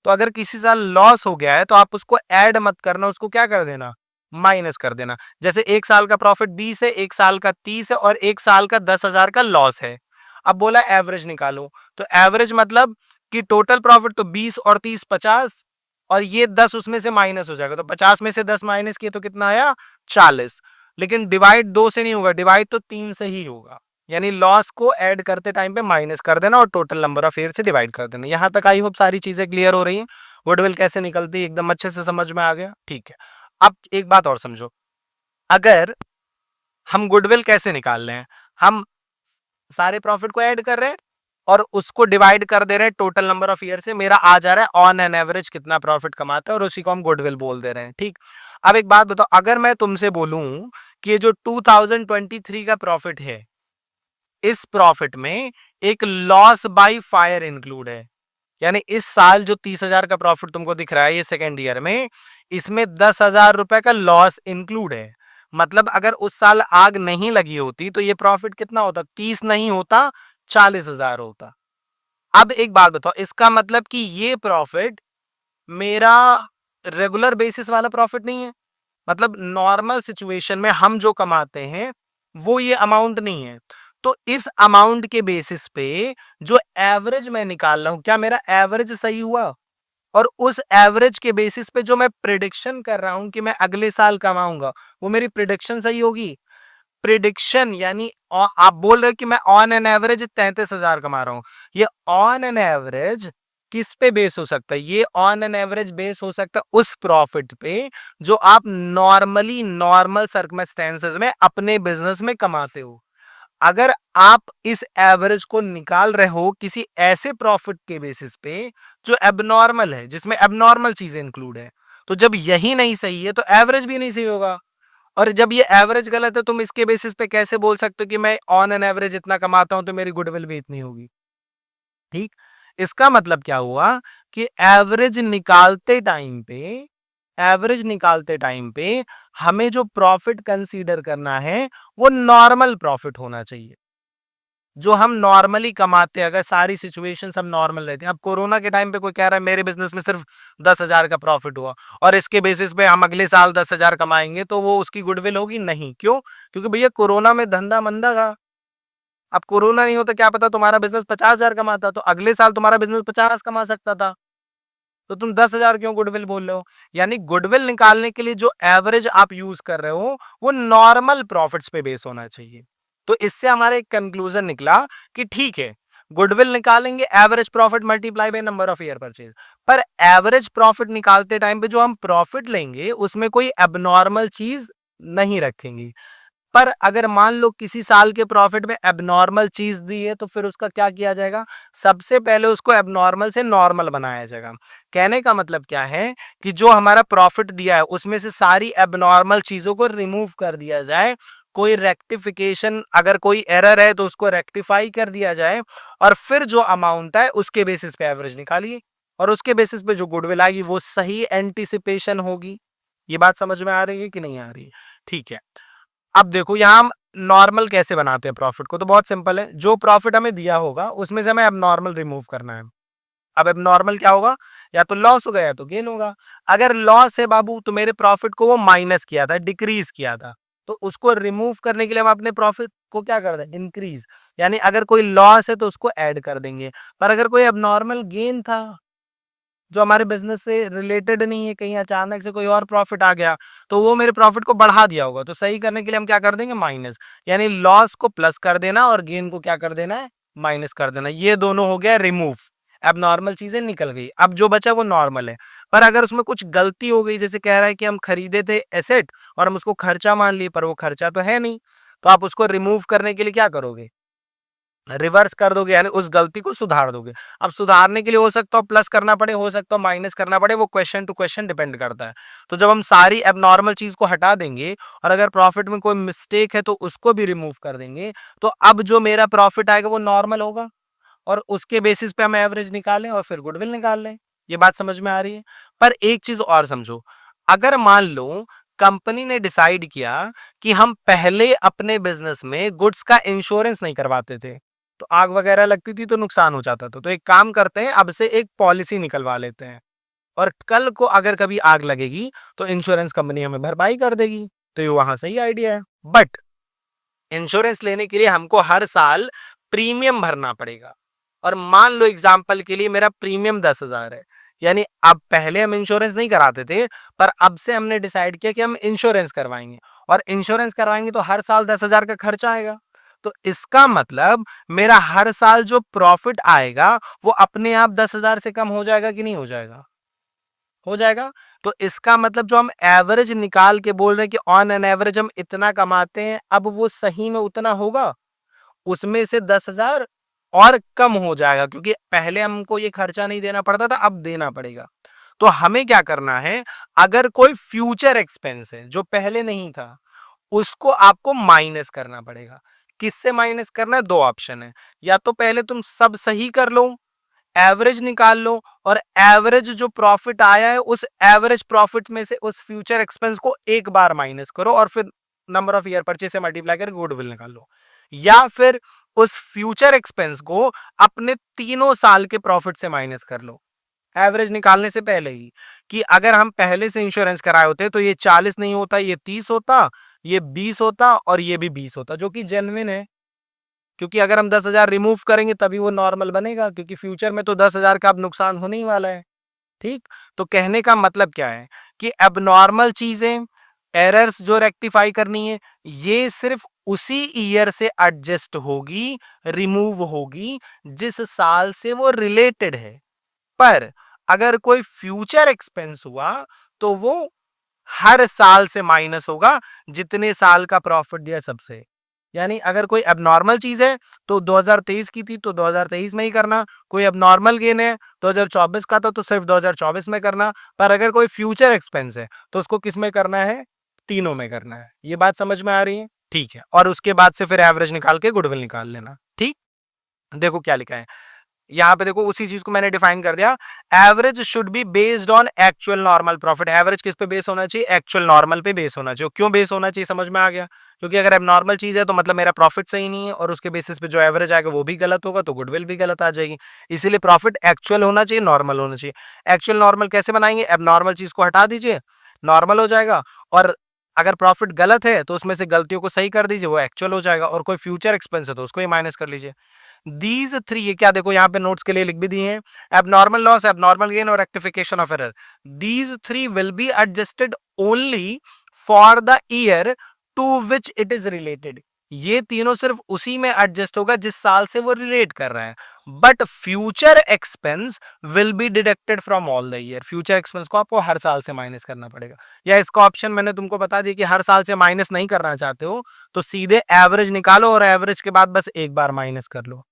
तो अगर किसी साल लॉस हो गया है तो आप उसको ऐड मत करना, उसको क्या कर देना? माइनस कर देना। जैसे एक साल का प्रॉफिट 20 है, एक साल का 30 है और एक साल का 10,000 का लॉस है। अब बोला एवरेज निकालो, तो एवरेज मतलब कि टोटल प्रॉफिट तो 20 और 30 50 और ये 10 उसमें से माइनस हो जाएगा, तो 50 में से 10 माइनस किए तो कितना आया? 40। लेकिन डिवाइड 2 से नहीं होगा, डिवाइड तो 3 से ही होगा। यानी लॉस को ऐड करते टाइम पे माइनस कर देना और टोटल नंबर ऑफ ईयर से डिवाइड कर देना। यहां तक आई होप सारी चीजें क्लियर हो रही हैं। गुडविल कैसे निकलती है एकदम अच्छे से समझ में आ गया, ठीक है। अब एक बात और समझो, अगर हम गुडविल कैसे निकाल रहे हैं? हम सारे प्रॉफिट को ऐड कर रहे हैं और उसको डिवाइड कर दे रहे हैं टोटल नंबर ऑफ ईयर से। मेरा आ जा रहा है ऑन एन एवरेज कितना प्रॉफिट कमाता है और उसी को हम गुडविल बोल दे रहे हैं, ठीक। अब एक बात बताओ, अगर मैं तुमसे बोलूं कि ये जो 2023 का प्रॉफिट है, इस प्रॉफिट में एक लॉस बाय फायर इंक्लूड है, यानी इस साल जो 30,000 का प्रॉफिट तुमको दिख रहा है ये सेकेंड ईयर में, इसमें 10,000 रुपए का लॉस इंक्लूड है। मतलब अगर उस साल आग नहीं लगी होती तो ये प्रॉफिट कितना होता? 30 नहीं होता, 40,000 होता। अब एक बात बताओ, इसका मतलब कि ये प्रॉफिट मेरा रेगुलर बेसिस वाला प्रॉफिट नहीं है। मतलब नॉर्मल सिचुएशन में हम जो कमाते हैं वो ये अमाउंट नहीं है। तो इस अमाउंट के बेसिस पे जो एवरेज मैं निकाल रहा हूं, क्या मेरा एवरेज सही हुआ? और उस एवरेज के बेसिस पे जो मैं प्रिडिक्शन कर रहा हूं कि मैं अगले साल कमाऊंगा, वो मेरी प्रिडिक्शन सही होगी? प्रिडिक्शन यानी आप बोल रहे हो कि मैं ऑन एन एवरेज 33,000 कमा रहा हूं। ये ऑन एन एवरेज किस पे बेस हो सकता है? ये ऑन एन एवरेज बेस हो सकता है उस प्रॉफिट पे जो आप नॉर्मली नॉर्मल सर्कमस्टेंसेस में अपने बिजनेस में कमाते हो। अगर आप इस एवरेज को निकाल रहे हो किसी ऐसे प्रॉफिट के बेसिस पे जो एबनॉर्मल है, जिसमें एबनॉर्मल चीजें इंक्लूड है, तो जब यही नहीं सही है तो एवरेज भी नहीं सही होगा। और जब ये एवरेज गलत है, तुम इसके बेसिस पे कैसे बोल सकते हो कि मैं ऑन एन एवरेज इतना कमाता हूं तो मेरी गुडविल भी इतनी होगी, ठीक। इसका मतलब क्या हुआ कि एवरेज निकालते टाइम पे हमें जो प्रॉफिट कंसीडर करना है वो नॉर्मल प्रॉफिट होना चाहिए, जो हम नॉर्मली कमाते हैं। अगर सारी सिचुएशन सब नॉर्मल रहती है, अब कोरोना के टाइम पे कोई कह रहा है मेरे बिजनेस में सिर्फ 10,000 का प्रॉफिट हुआ और इसके बेसिस पे हम अगले साल 10,000 कमाएंगे, तो वो उसकी गुडविल होगी? नहीं। क्यों? क्योंकि भैया कोरोना में धंधा मंदा था। अब कोरोना नहीं होता, क्या पता तुम्हारा बिजनेस 50,000 कमाता, तो अगले साल तुम्हारा बिजनेस 50 कमा सकता था। तो तुम 10,000 क्यों गुडविल बोल रहे हो? यानी गुडविल निकालने के लिए जो एवरेज आप यूज कर रहे हो वो नॉर्मल प्रॉफिट्स पे बेस होना चाहिए। तो इससे हमारा एक कंक्लूजन निकला कि ठीक है, गुडविल निकालेंगे average profit multiply by number of year purchase, पर एवरेज प्रॉफिट निकालते टाइम पे जो हम प्रॉफिट लेंगे उसमें कोई एबनॉर्मल चीज नहीं रखेंगे। पर अगर मान लो किसी साल के प्रॉफिट में एबनॉर्मल चीज दी है तो फिर उसका क्या किया जाएगा? सबसे पहले उसको एबनॉर्मल से नॉर्मल बनाया जाएगा। कहने का मतलब क्या है कि जो हमारा प्रॉफिट दिया है उसमें से सारी एबनॉर्मल चीजों को रिमूव कर दिया जाए, कोई रेक्टिफिकेशन, अगर कोई एरर है तो उसको रेक्टिफाई कर दिया जाए और फिर जो अमाउंट है उसके बेसिस पे एवरेज निकालिए। और उसके बेसिस पे जो गुडविल आएगी वो सही एंटिसिपेशन होगी। ये बात समझ में आ रही है कि नहीं आ रही है? ठीक है। अब देखो यहाँ हम नॉर्मल कैसे बनाते हैं प्रॉफिट को, तो बहुत सिंपल है। जो प्रॉफिट हमें दिया होगा उसमें से हमें अब नॉर्मल रिमूव करना है। अब नॉर्मल क्या होगा, या तो लॉस होगा या तो गेन होगा। अगर लॉस है बाबू तो मेरे प्रॉफिट को वो माइनस किया था, डिक्रीज किया था, तो उसको रिमूव करने के लिए हम अपने प्रॉफिट को क्या कर दें, इंक्रीज। यानी अगर कोई लॉस है तो उसको ऐड कर देंगे। पर अगर कोई अब नॉर्मल गेन था जो हमारे बिजनेस से रिलेटेड नहीं है, कहीं अचानक से कोई और प्रॉफिट आ गया, तो वो मेरे प्रॉफिट को बढ़ा दिया होगा, तो सही करने के लिए हम क्या कर देंगे, माइनस। यानी लॉस को प्लस कर देना और गेन को क्या कर देना है, माइनस कर देना। ये दोनों हो गया रिमूव। अब नॉर्मल चीजें निकल गई, अब जो बचा वो नॉर्मल है। पर अगर उसमें कुछ गलती हो गई, जैसे कह रहा है कि हम खरीदे थे एसेट और हम उसको खर्चा मान लिए, पर वो खर्चा तो है नहीं, तो आप उसको रिमूव करने के लिए क्या करोगे, रिवर्स कर दोगे, यानी उस गलती को सुधार दोगे। अब सुधारने के लिए हो सकता है प्लस करना पड़े, हो सकता है माइनस करना पड़े, वो क्वेश्चन टू क्वेश्चन डिपेंड करता है। तो जब हम सारी एबनॉर्मल चीज को हटा देंगे और अगर प्रॉफिट में कोई मिस्टेक है तो उसको भी रिमूव कर देंगे, तो अब जो मेरा प्रॉफिट आएगा वो नॉर्मल होगा और उसके बेसिस पे हम एवरेज निकालें और फिर गुडविल निकाल लें। ये बात समझ में आ रही है? पर एक चीज और समझो, अगर मान लो कंपनी ने डिसाइड किया कि हम पहले अपने बिजनेस में गुड्स का इंश्योरेंस नहीं करवाते थे, तो आग वगैरह लगती थी तो नुकसान हो जाता था, तो एक काम करते हैं, अब से एक पॉलिसी निकलवा लेते हैं और कल को अगर कभी आग लगेगी तो इंश्योरेंस कंपनी हमें भरपाई कर देगी। तो ये वहां सही आइडिया है। बट इंश्योरेंस लेने के लिए हमको हर साल प्रीमियम भरना पड़ेगा। और मान लो एग्जाम्पल के लिए मेरा प्रीमियम 10,000 है, यानी अब पहले हम इंश्योरेंस नहीं कराते थे, पर अब से हमने डिसाइड किया कि हम इंश्योरेंस करवाएंगे, और इंश्योरेंस करवाएंगे तो हर साल 10,000 का खर्चा आएगा। तो इसका मतलब मेरा हर साल जो प्रॉफिट आएगा वो अपने आप 10,000 से कम हो जाएगा कि नहीं हो जाएगा, हो जाएगा। तो इसका मतलब जो हम एवरेज निकाल के बोल रहे हैं कि ऑन एन एवरेज हम इतना कमाते हैं, अब वो सही में उतना होगा, उसमें से 10,000 और कम हो जाएगा, क्योंकि पहले हमको ये खर्चा नहीं देना पड़ता था, अब देना पड़ेगा। तो हमें क्या करना है, अगर कोई फ्यूचर एक्सपेंस है जो पहले नहीं था, उसको आपको माइनस करना पड़ेगा। किससे माइनस करना है, दो ऑप्शन है, या तो पहले तुम सब सही कर लो, एवरेज निकाल लो, और एवरेज जो प्रॉफिट आया है उस एवरेज प्रॉफिट में से उस फ्यूचर एक्सपेंस को एक बार माइनस करो और फिर नंबर ऑफ ईयर परचेज से मल्टीप्लाई करके गुडविल निकाल लो। या फिर उस फ्यूचर एक्सपेंस को अपने तीनों साल के प्रॉफिट से माइनस कर लो एवरेज निकालने से पहले ही, कि अगर हम पहले से इंश्योरेंस कराए होते तो ये 40 नहीं होता, ये 30 होता, ये 20 होता और ये भी 20 होता, जो कि जेन्युइन है। क्योंकि अगर हम 10,000 रिमूव करेंगे तभी वो नॉर्मल बनेगा, क्योंकि फ्यूचर में तो 10,000 का अब नुकसान होने ही वाला है। ठीक, तो कहने का मतलब क्या है कि एबनॉर्मल चीजें, एरर्स जो रेक्टिफाई करनी है, ये सिर्फ उसी ईयर से एडजस्ट होगी, रिमूव होगी जिस साल से वो रिलेटेड है। पर अगर कोई फ्यूचर एक्सपेंस हुआ तो वो हर साल से माइनस होगा, जितने साल का प्रॉफिट दिया सबसे। यानी अगर कोई एबनॉर्मल चीज है तो 2023 की थी तो 2023 में ही करना, कोई एबनॉर्मल गेन है 2024 का था तो सिर्फ 2024 में करना, पर अगर कोई फ्यूचर एक्सपेंस है तो उसको किस में करना है, तीनों में करना है। ये बात समझ में आ रही है? ठीक है, और उसके बाद से फिर एवरेज निकाल के गुडविल निकाल लेना। ठीक, देखो क्या लिखा है यहाँ पे, देखो उसी चीज को मैंने डिफाइन कर दिया। Average should be based on actual normal profit. Average किस पे बेस होना चाहिए, एक्चुअल नॉर्मल पे बेस होना चाहिए। क्यों बेस होना चाहिए, समझ में आ गया? क्योंकि अगर अब नॉर्मल चीज है तो मतलब मेरा प्रॉफिट सही नहीं है और उसके बेसिस पे जो एवरेज आएगा वो भी गलत होगा, तो गुडविल भी गलत आ जाएगी। इसीलिए प्रॉफिट एक्चुअल होना चाहिए, नॉर्मल होना चाहिए। एक्चुअल नॉर्मल कैसे बनाएंगे, अब नॉर्मल चीज को हटा दीजिए, नॉर्मल हो जाएगा, और अगर प्रॉफिट गलत है तो उसमें से गलतियों को सही कर दीजिए, वो एक्चुअल हो जाएगा, और कोई फ्यूचर एक्सपेंस है तो उसको ही माइनस कर लीजिए। दीज थ्री, ये क्या देखो यहाँ पे नोट्स के लिए लिख भी दिए हैं, एबनॉर्मल लॉस, एबनॉर्मल गेन और rectification of error. These three will be adjusted only for the year to which it is related. ये तीनों सिर्फ उसी में एडजस्ट होगा जिस साल से वो रिलेट कर रहा है। But future expense will be deducted from all the year. Future expense को आपको हर साल से माइनस करना पड़ेगा। या इसका ऑप्शन मैंने तुमको बता दिया कि हर साल से माइनस नहीं करना चाहते हो तो सीधे एवरेज निकालो और एवरेज के बाद बस एक बार माइनस कर लो।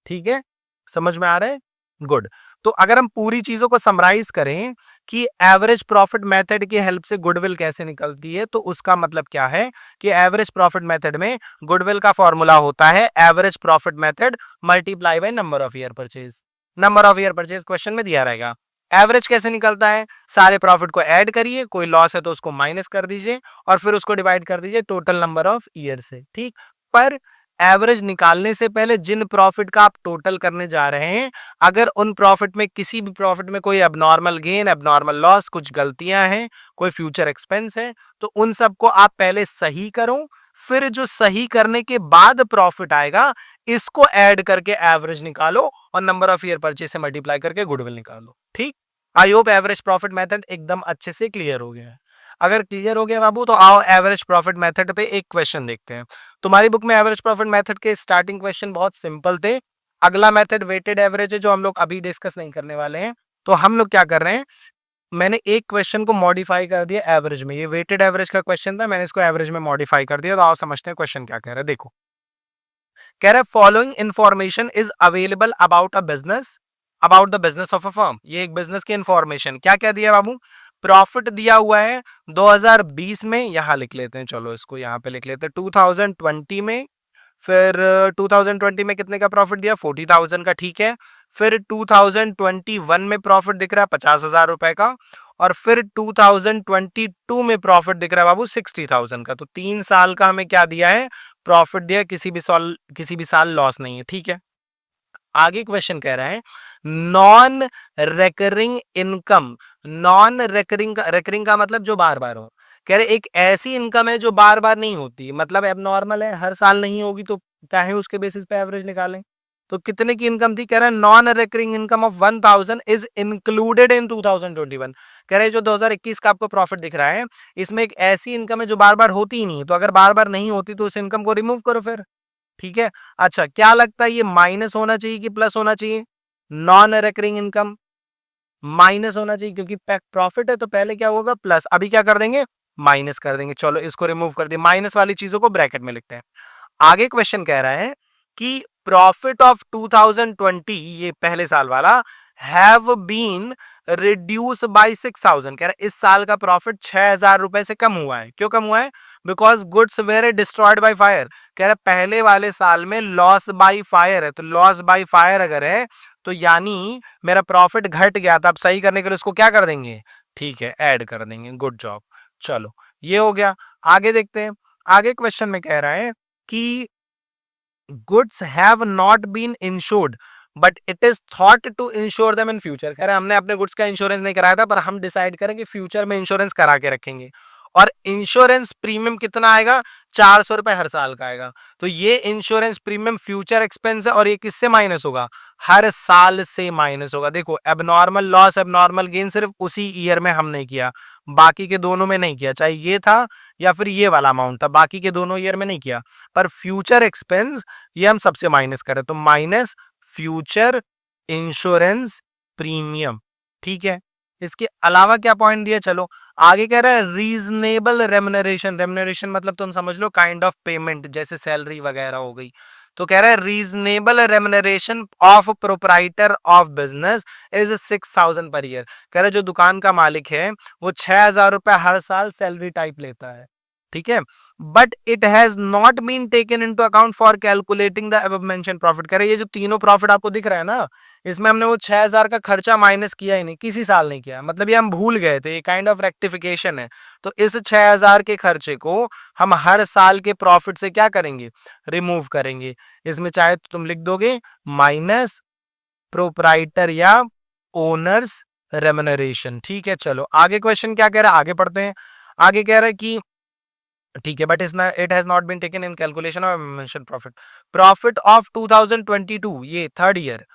ठीक है, समझ में आ रहा है? गुड। तो अगर हम पूरी चीजों को समराइज करें कि एवरेज प्रॉफिट मेथड की हेल्प से गुडविल कैसे निकलती है, तो उसका मतलब क्या है कि एवरेज प्रॉफिट मेथड में गुडविल का फॉर्मूला होता है average profit method multiply by number of year purchase. Number of year purchase question में दिया रहेगा। एवरेज कैसे निकलता है? सारे प्रॉफिट को ऐड करिए, कोई लॉस है तो उसको माइनस कर दीजिए और फिर उसको डिवाइड कर दीजिए टोटल नंबर ऑफ ईयर से, ठीक। पर एवरेज निकालने से पहले जिन प्रॉफिट का आप टोटल करने जा रहे हैं, अगर उन प्रॉफिट में किसी भी प्रॉफिट में कोई एबनॉर्मल गेन, एबनॉर्मल लॉस, कुछ गलतियां हैं, कोई फ्यूचर एक्सपेंस है, तो उन सबको आप पहले सही करो, फिर जो सही करने के बाद प्रॉफिट आएगा इसको ऐड करके एवरेज निकालो और नंबर ऑफ ईयर परचेज से मल्टीप्लाई करके गुडविल निकालो, ठीक। I hope average profit method एकदम अच्छे से क्लियर हो गया है। अगर क्लियर हो गया बाबू तो आओ एवरेज प्रॉफिट मेथड पे एक क्वेश्चन देखते हैं। तुम्हारी बुक में एवरेज प्रॉफिट मेथड के स्टार्टिंग क्वेश्चन बहुत सिंपल थे। अगला मेथड वेटेड एवरेज है जो हम लोग अभी डिस्कस नहीं करने वाले हैं। तो हम लोग क्या कर रहे हैं, मैंने एक क्वेश्चन को मॉडिफाई कर दिया एवरेज में। ये वेटेड एवरेज का क्वेश्चन था, मैंने इसको एवरेज में मॉडिफाई कर दिया। तो आओ समझते हैं क्वेश्चन क्या कह रहा है। देखो, कह रहा है following information is available about the business of a firm. ये एक बिजनेस की इंफॉर्मेशन क्या क्या दिया बाबू? प्रॉफिट दिया हुआ है 2020 में, यहां लिख लेते हैं, चलो इसको यहां पे लिख लेते हैं 2020 में। फिर 2020 में कितने का प्रॉफिट दिया? 40,000 का, ठीक है। फिर 2021 में प्रॉफिट दिख रहा है 50,000 रुपए का, और फिर 2022 में प्रॉफिट दिख रहा है बाबू 60,000 का। तो 3 साल का हमें क्या दिया है? प्रॉफिट दिया, किसी भी साल लॉस नहीं है, ठीक है। आगे क्वेश्चन कह रहा है non recurring income. Non recurring का मतलब जो बार बार हो। कह रहे एक ऐसी इनकम है जो बार बार नहीं होती, मतलब एबनॉर्मल है, हर साल नहीं होगी, तो चाहे उसके बेसिस पे एवरेज निकालें। तो कितने की इनकम थी? कह रहा है non recurring income of 1000 is included in 2021। कह रहे जो 2021 का आपको प्रॉफिट दिख रहा है, इसमें एक ऐसी इनकम है जो बार बार होती ही नहीं, तो अगर बार बार नहीं होती तो उस इनकम को रिमूव करो फिर, ठीक है। अच्छा, क्या लगता है ये माइनस होना चाहिए कि प्लस होना चाहिए? नॉन रेकरिंग इनकम माइनस होना चाहिए, क्योंकि प्रॉफिट है तो पहले क्या होगा? प्लस। अभी क्या कर देंगे? माइनस कर देंगे। चलो इसको रिमूव कर दिए, माइनस वाली चीजों को ब्रैकेट में लिखते हैं। आगे क्वेश्चन कह रहा है कि प्रॉफिट ऑफ 2020, ये पहले साल वाला, हैव बीन रिड्यूस बाय 6,000। कह रहा है इस साल का प्रॉफिट 6,000 रुपए से कम हुआ है। क्यों कम हुआ है? Because goods were destroyed by fire. कह रहा है पहले वाले साल में लॉस बाय फायर है, तो लॉस बाय फायर अगर है तो यानी मेरा प्रॉफिट घट गया था। अब सही करने के लिए उसको क्या कर देंगे? ठीक है, ऐड कर देंगे। Good job. चलो ये हो गया। आगे देखते हैं। आगे क्वेश्चन में कह रहा है कि goods have not been insured but it is thought to insure them in future. कह रहे हमने अपने गुड्स का इंश्योरेंस नहीं कराया था, पर हम डिसाइड करें कि फ्यूचर में इंश्योरेंस करा के रखेंगे। और इंश्योरेंस प्रीमियम कितना आएगा? 400 रुपए हर साल का आएगा। तो ये इंश्योरेंस प्रीमियम फ्यूचर एक्सपेंस है, और ये किससे माइनस होगा? हर साल से माइनस होगा। देखो, एबनॉर्मल लॉस, एबनॉर्मल गेन सिर्फ उसी ईयर में हमने किया, बाकी के दोनों में नहीं किया। चाहे ये था या फिर ये वाला अमाउंट था, बाकी के दोनों ईयर में नहीं किया। पर फ्यूचर एक्सपेंस ये हम सबसे माइनस करें, तो माइनस फ्यूचर इंश्योरेंस प्रीमियम, ठीक है। इसके अलावा क्या पॉइंट दिया? चलो आगे कह रहा है रीजनेबल रेम्युनरेशन। रेम्युनरेशन मतलब तुम समझ लो काइंड ऑफ पेमेंट, जैसे सैलरी वगैरह हो गई। तो कह रहा है reasonable remuneration of proprietor of business is 6,000 per year. कह रहा है जो दुकान का मालिक है वो 6,000 रुपए हर साल सैलरी टाइप लेता है, ठीक है। But it has not been taken into account for calculating the above mention profit. कह रहे ये जो तीनों प्रॉफिट आपको दिख रहा है ना, इसमें हमने वो 6,000 का खर्चा माइनस किया ही नहीं, किसी साल नहीं किया, मतलब ये हम भूल गए थे, ये काइंड ऑफ रेक्टिफिकेशन है। तो इस 6,000 के खर्चे को हम हर साल के प्रॉफिट से क्या करेंगे? रिमूव करेंगे। इसमें चाहे तो तुम लिख दोगे माइनस प्रोप्राइटर या ओनर्स रेम्युनरेशन, ठीक है। चलो आगे क्वेश्चन क्या कह रहा है, आगे पढ़ते हैं। आगे कह रहा है कि ठीक है, but it has not been taken in calculation of mention profit. Profit of 2022, ये third year,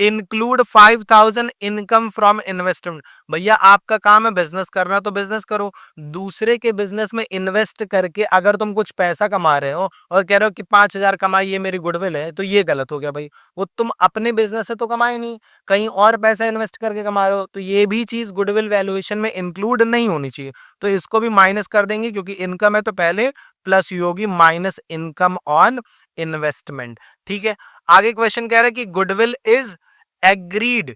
include 5,000 income from investment. भैया आपका काम है बिजनेस करना, तो बिजनेस करो। दूसरे के बिजनेस में इन्वेस्ट करके अगर तुम कुछ पैसा कमा रहे हो और कह रहे हो कि 5,000 कमाई, ये मेरी गुडविल है, तो ये गलत हो गया भाई। वो तुम अपने बिजनेस से तो कमाए नहीं, कहीं और पैसा इन्वेस्ट करके कमा रहे हो, तो ये भी चीज गुडविल वैल्यूएशन में इंक्लूड नहीं होनी चाहिए। तो इसको भी माइनस कर देंगे, क्योंकि इनकम है तो पहले प्लस ही होगी, माइनस इनकम ऑन इन्वेस्टमेंट, ठीक है। आगे क्वेश्चन कह रहा है कि goodwill is agreed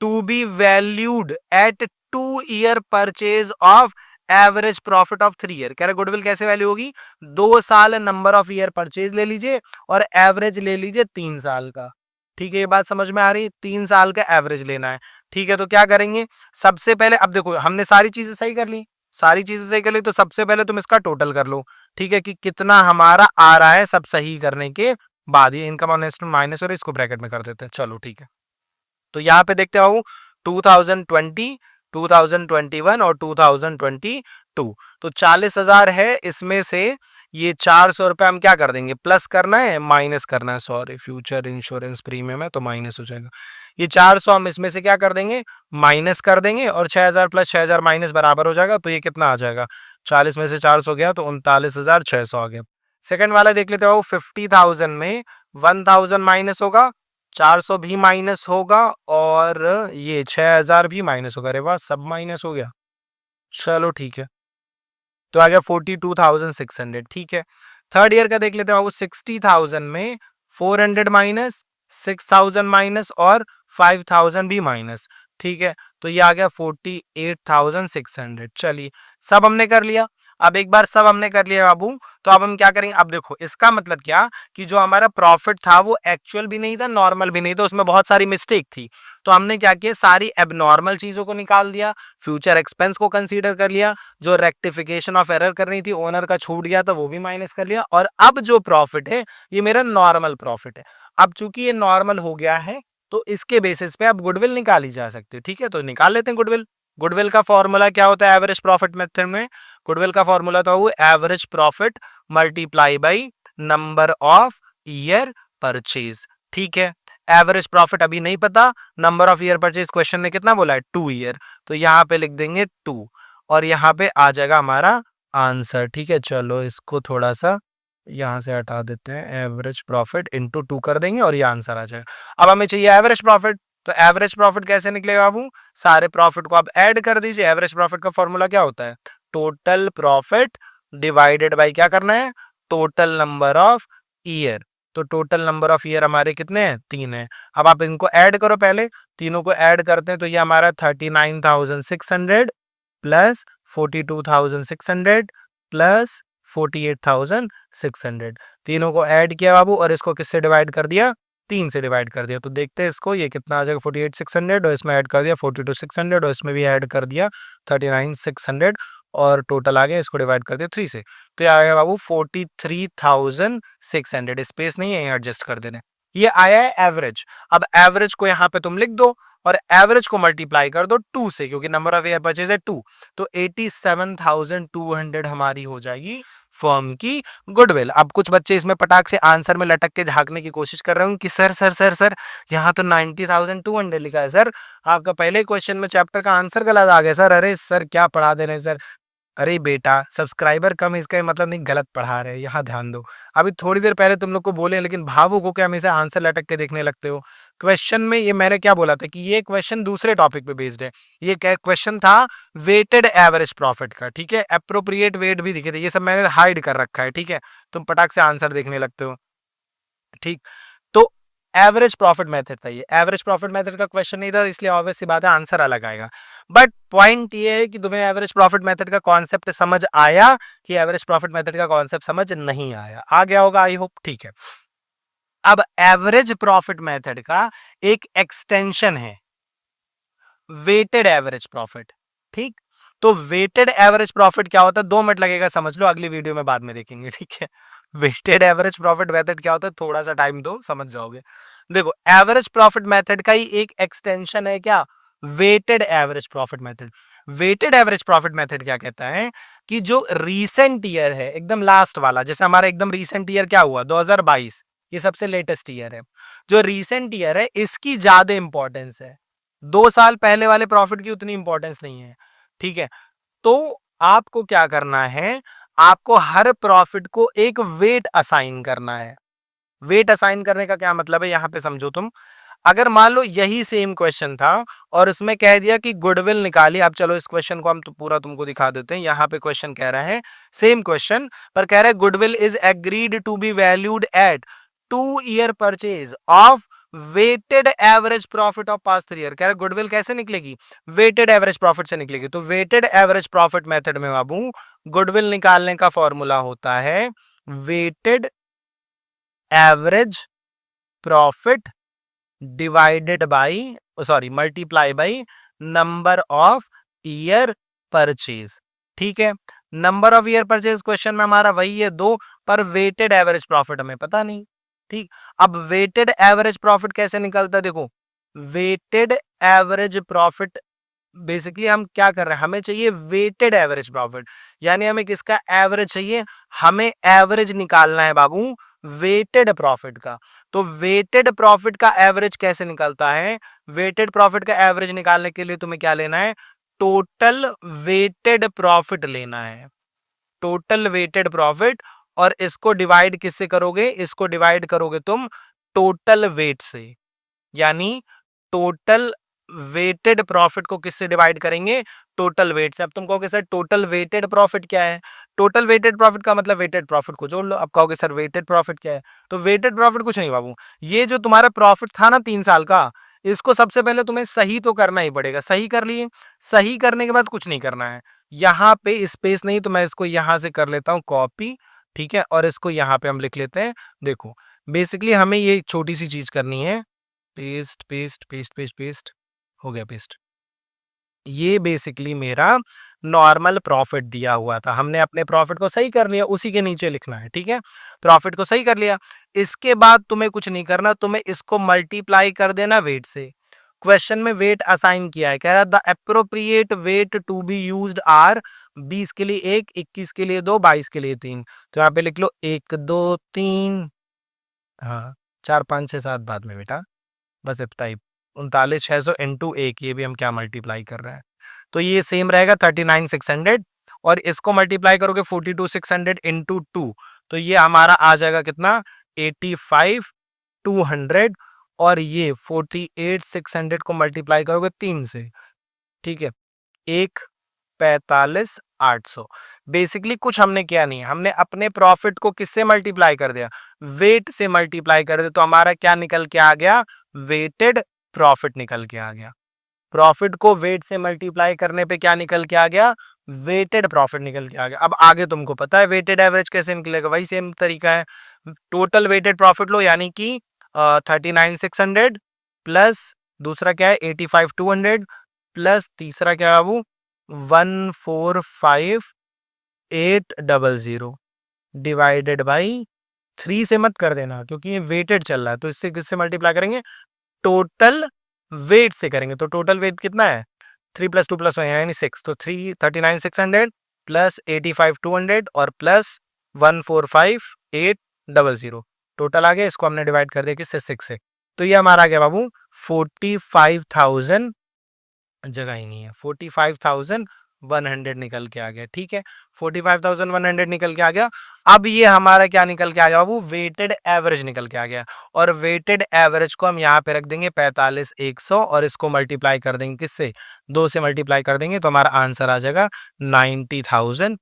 to be valued at 2 year purchase of average profit of 3 year. कह रहे गुडविल कैसे वैल्यू होगी? 2 साल नंबर ऑफ ईयर परचेज ले लीजिए और एवरेज ले लीजिए 3 साल का, ठीक है, ये बात समझ में आ रही है? 3 साल का एवरेज लेना है। ठीक है, तो क्या करेंगे, सबसे पहले अब देखो हमने सारी चीजें सही कर ली, सारी चीजें सही कर ली, तो सबसे पहले तुम इसका टोटल कर लो। ठीक है, कि कितना हमारा आ रहा है सब सही करने के बाद, ये इनकम माइनस और इसको ब्रैकेट में कर देते हैं। चलो ठीक है, तो यहाँ पे देखते हो 2020, 2021 और 2022, तो 40,000 है, इसमें से ये 400 रुपए हम क्या कर देंगे, प्लस करना है माइनस करना है, सॉरी फ्यूचर इंश्योरेंस प्रीमियम है तो माइनस हो जाएगा। ये 400 हम इसमें से क्या कर देंगे, माइनस कर देंगे, और 6,000 प्लस 6,000 माइनस बराबर हो जाएगा, तो ये कितना आ जाएगा, 40 में से 400 गया तो 39,600 आ गया। सेकंड वाला देख लेते हो, 50,000 में 1,000 माइनस होगा, 400 भी माइनस होगा, और ये 6,000 भी माइनस होगा। अरे वाह, सब माइनस हो गया। चलो ठीक है, तो आ गया 42,600। ठीक है, थर्ड ईयर का देख लेते हैं बाबू, 60,000 में 400 माइनस, 6,000 माइनस और 5,000 भी माइनस। ठीक है, तो ये आ गया 48,600। चलिए, सब हमने कर लिया। अब एक बार सब हमने कर लिया बाबू, तो अब हम क्या करेंगे, अब देखो इसका मतलब क्या, कि जो हमारा प्रॉफिट था वो एक्चुअल भी नहीं था, नॉर्मल भी नहीं था, उसमें बहुत सारी मिस्टेक थी। तो हमने क्या किया, सारी एबनॉर्मल चीजों को निकाल दिया, फ्यूचर एक्सपेंस को कंसीडर कर लिया, जो रेक्टिफिकेशन ऑफ एरर करनी थी ओनर का छूट गया तो वो भी माइनस कर लिया, और अब जो प्रॉफिट है ये मेरा नॉर्मल प्रॉफिट है। अब चूंकि ये नॉर्मल हो गया है, तो इसके बेसिस पे अब गुडविल निकाली जा सकती है। ठीक है, तो निकाल लेते हैं गुडविल। गुडविल का फॉर्मूला क्या होता है एवरेज प्रॉफिट मेथड में, गुडविल का फॉर्मूला था वो average profit multiply by number of year purchase. ठीक है, एवरेज प्रॉफिट अभी नहीं पता, number of year purchase question ने कितना बोला है, 2 ईयर, तो यहाँ पे लिख देंगे 2, और यहाँ पे आ जाएगा हमारा आंसर। ठीक है, चलो इसको थोड़ा सा यहाँ से हटा देते हैं, एवरेज प्रॉफिट इंटू 2 कर देंगे और ये आंसर आ जाएगा। अब हमें चाहिए एवरेज प्रॉफिट, तो एवरेज प्रॉफिट कैसे निकलेगा बाबू, सारे प्रॉफिट को आप ऐड कर दीजिए। एवरेज प्रॉफिट का फॉर्मूला क्या होता है, टोटल प्रॉफिट डिवाइडेड बाई क्या करना है, टोटल नंबर ऑफ ईयर। तो टोटल नंबर ऑफ ईयर हमारे कितने हैं, 3 है। अब आप इनको ऐड करो, पहले तीनों को ऐड करते हैं, तो ये हमारा 39,600 प्लस 42,600 प्लस 48,600, तीनों को ऐड किया बाबू, और इसको किससे डिवाइड कर दिया, 3 से डिवाइड कर दिया। तो देखते हैं इसको, ये कितना आ जाएगा, 48,600, और इसमें ऐड कर दिया 42,600, और इसमें भी ऐड कर दिया 39,600, और टोटल आ गया, इसको डिवाइड कर दिया 3 से, तो ये आ गया बाबू 43,600। स्पेस नहीं है, एडजस्ट कर देने। ये आया है एवरेज। अब एवरेज को यहाँ पे तुम लिख दो, और एवरेज को मल्टीप्लाई कर दो 2 से, क्योंकि नंबर ऑफ ईयर परचेज है 2, तो 87,200 हमारी हो जाएगी फर्म की गुडविल। अब कुछ बच्चे इसमें पटाख से आंसर में लटक के झांकने की कोशिश कर रहे होंगे कि सर सर सर सर यहाँ तो 90,200 लिखा है सर, आपका पहले क्वेश्चन में चैप्टर का आंसर गलत आ गया सर। अरे सर क्या पढ़ा दे रहे हैं सर, अरे बेटा सब्सक्राइबर कम इसका मतलब नहीं गलत पढ़ा रहे, यहाँ ध्यान दो। अभी थोड़ी देर पहले तुम लोग को बोले, लेकिन भावुक हो के हमेशा आंसर लटक के देखने लगते हो। क्वेश्चन में ये मैंने क्या बोला था कि ये क्वेश्चन दूसरे टॉपिक पे बेस्ड है। ये क्या क्वेश्चन था, वेटेड एवरेज प्रॉफिट का। ठीक है, अप्रोप्रिएट वेट भी दिखे थे, ये सब मैंने हाइड कर रखा है। ठीक है, तुम पटाख से आंसर देखने लगते हो। ठीक, तो एवरेज प्रॉफिट मेथड था, ये एवरेज प्रॉफिट मेथड का क्वेश्चन नहीं था, इसलिए ऑब्वियस सी बात है आंसर अलग आएगा। बट पॉइंट ये है कि तुम्हें एवरेज प्रॉफिट मेथड का कॉन्सेप्ट समझ आया कि एवरेज प्रॉफिट मेथड का कॉन्सेप्ट समझ नहीं आया, आ गया होगा आई होप। ठीक है, अब एवरेज प्रॉफिट मेथड का एक एक्सटेंशन है वेटेड एवरेज प्रॉफिट। ठीक, तो वेटेड एवरेज प्रॉफिट क्या होता है, 2 मिनट लगेगा समझ लो, अगली वीडियो में बाद में देखेंगे। ठीक है, वेटेड एवरेज प्रॉफिट मेथड क्या होता है, थोड़ा सा टाइम दो समझ जाओगे। देखो, एवरेज प्रॉफिट मेथड का ही एक एक्सटेंशन है क्या, weighted average profit method. Weighted average profit method क्या कहता है कि जो रीसेंट ईयर है, एकदम लास्ट वाला, जैसे हमारा एकदम रीसेंट ईयर क्या हुआ 2022, ये सबसे लेटेस्ट ईयर है, जो रीसेंट ईयर है इसकी ज्यादा इंपॉर्टेंस है, 2 साल पहले वाले प्रॉफिट की उतनी इंपॉर्टेंस नहीं है। ठीक है, तो आपको क्या करना है, आपको हर प्रॉफिट को एक वेट असाइन करना है। वेट असाइन करने का क्या मतलब है, यहां पे समझो तुम, अगर मान लो यही सेम क्वेश्चन था और उसमें कह दिया कि गुडविल निकाली, अब चलो इस क्वेश्चन को हम तो पूरा तुमको दिखा देते हैं। यहां पे क्वेश्चन कह रहा है सेम क्वेश्चन, पर कह रहा है goodwill is agreed to be valued at 2 year purchase of weighted average profit of past 3 year. कह रहा है गुडविल कैसे निकलेगी, वेटेड एवरेज प्रॉफिट से निकलेगी। तो वेटेड एवरेज प्रॉफिट मेथड में बाबू गुडविल निकालने का फॉर्मूला होता है weighted average profit divided by, sorry, multiply by number of year purchase. ठीक है, number of year purchase question में हमारा वही है 2, पर वेटेड एवरेज प्रॉफिट हमें पता नहीं। ठीक, अब वेटेड एवरेज प्रॉफिट कैसे निकलता है, देखो वेटेड एवरेज प्रॉफिट, बेसिकली हम क्या कर रहे हैं, हमें चाहिए वेटेड एवरेज प्रॉफिट, यानी हमें किसका एवरेज चाहिए, हमें एवरेज निकालना है बाबू वेटेड प्रॉफिट का। तो वेटेड प्रॉफिट का एवरेज कैसे निकलता है, वेटेड प्रॉफिट का एवरेज निकालने के लिए तुम्हें क्या लेना है, टोटल वेटेड प्रॉफिट लेना है, टोटल वेटेड प्रॉफिट। और इसको डिवाइड किससे करोगे, इसको डिवाइड करोगे तुम टोटल वेट से, यानी टोटल वेटेड प्रॉफिट को किससे डिवाइड करेंगे, टोटल वेट से। अब तुम कहोगे सर टोटल वेटेड प्रॉफिट क्या है, टोटल वेटेड प्रॉफिट का मतलब वेटेड प्रॉफिट को जोड़ लो। अब कहोगे सर वेटेड प्रॉफिट क्या है, तो वेटेड प्रॉफिट कुछ नहीं बाबू, ये जो तुम्हारा प्रॉफिट था ना 3 साल का, इसको सबसे पहले तुम्हें सही तो करना ही पड़ेगा। सही कर लिए, सही करने के बाद कुछ नहीं करना है, यहाँ पे स्पेस नहीं, तो मैं इसको यहां से कर लेता हूं कॉपी। ठीक है, और इसको यहाँ पे हम लिख लेते हैं। देखो बेसिकली हमें ये छोटी सी चीज करनी है, paste paste paste paste paste, हो गया पेस्ट। ये बेसिकली मेरा नॉर्मल प्रॉफिट दिया हुआ था, हमने अपने प्रॉफिट को सही कर लिया, उसी के नीचे लिखना है। ठीक है, प्रॉफिट को सही कर लिया, इसके बाद तुम्हें कुछ नहीं करना, तुम्हें इसको मल्टीप्लाई कर देना वेट से। क्वेश्चन में वेट असाइन किया है, कह रहा the appropriate weight to be used are 20 के लिए 1, 21 के लिए 2, 22 के लिए 3। तो यहाँ पे लिख लो 1 2 3, हाँ 4 5 6 7 बाद में बेटा, बस इतना ही। 39,600 इंटू 1, ये भी हम क्या मल्टीप्लाई कर रहे हैं, तो ये सेम रहेगा 39,600। और इसको मल्टीप्लाई करोगे 42,600 इंटू 2, तो ये हमारा आ जाएगा कितना, 85,200। और ये 48,600 को मल्टीप्लाई करोगे 3 से, ठीक है, 1,45,800। बेसिकली कुछ हमने किया नहीं, हमने अपने प्रॉफिट को किससे मल्टीप्लाई कर दिया, वेट से मल्टीप्लाई कर दिया, तो हमारा क्या निकल के आ गया, वेटेड प्रॉफिट निकल के आ गया। प्रॉफिट को वेट से मल्टीप्लाई करने पे क्या निकल के आ गया, वेटेड प्रॉफिट निकल के आ गया। अब आगे तुमको पता है वेटेड एवरेज कैसे निकलेगा, वही सेम तरीका है, टोटल वेटेड प्रॉफिट लो, यानी कि 39,600 प्लस दूसरा क्या है 85,200 प्लस तीसरा क्या है बाबू 145,800 डिवाइडेड बाई 3 से मत कर देना, क्योंकि ये वेटेड चल रहा है, तो इससे किससे मल्टीप्लाई करेंगे, टोटल वेट से करेंगे। तो टोटल वेट कितना है, 3 + 2 + 1 यानी 6, तो 39,600 प्लस 85,200 और प्लस 145,800 टोटल आ गया। इसको हमने डिवाइड कर दिया किससे, 6 से, तो ये हमारा आ गया बाबू 45,000, जगह ही नहीं है, 45,100 निकल के आ गया। ठीक है, 45,100 निकल के आ गया। अब ये हमारा क्या निकल के आ गया बाबू, वेटेड एवरेज निकल के आ गया। और वेटेड एवरेज को हम यहाँ पे रख देंगे 45,100 और इसको मल्टीप्लाई कर देंगे किससे, 2 से मल्टीप्लाई कर देंगे, तो हमारा आंसर आ जाएगा 90,200।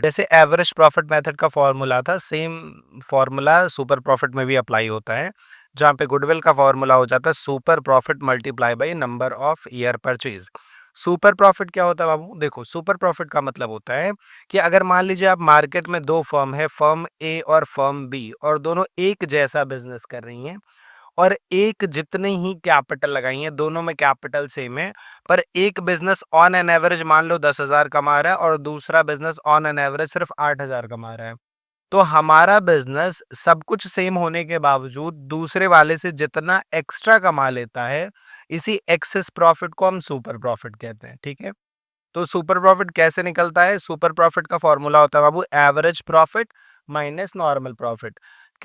जैसे एवरेज प्रॉफिट मेथड का फॉर्मूला था, सेम फॉर्मूला सुपर प्रॉफिट में भी अप्लाई होता है, जहाँ पे गुडविल का फॉर्मूला हो जाता है super profit multiply by number of year purchase. Super profit क्या होता है बाबू, देखो सुपर प्रॉफिट का मतलब होता है कि अगर मान लीजिए आप मार्केट में 2 फर्म है, फर्म ए और फर्म बी, और दोनों एक जैसा बिजनेस कर रही हैं, और एक जितने ही कैपिटल लगाई है, दोनों में कैपिटल सेम है, पर एक बिजनेस ऑन एन एवरेज मान लो 10,000 कमा रहा है और दूसरा बिजनेस ऑन एन एवरेज सिर्फ 8,000 कमा रहा है। तो हमारा बिजनेस सब कुछ सेम होने के बावजूद दूसरे वाले से जितना एक्स्ट्रा कमा लेता है, इसी एक्सेस प्रॉफिट को हम सुपर प्रॉफिट कहते हैं। ठीक है, तो सुपर प्रॉफिट कैसे निकलता है, सुपर प्रॉफिट का फॉर्मूला होता है बाबू average profit minus normal profit.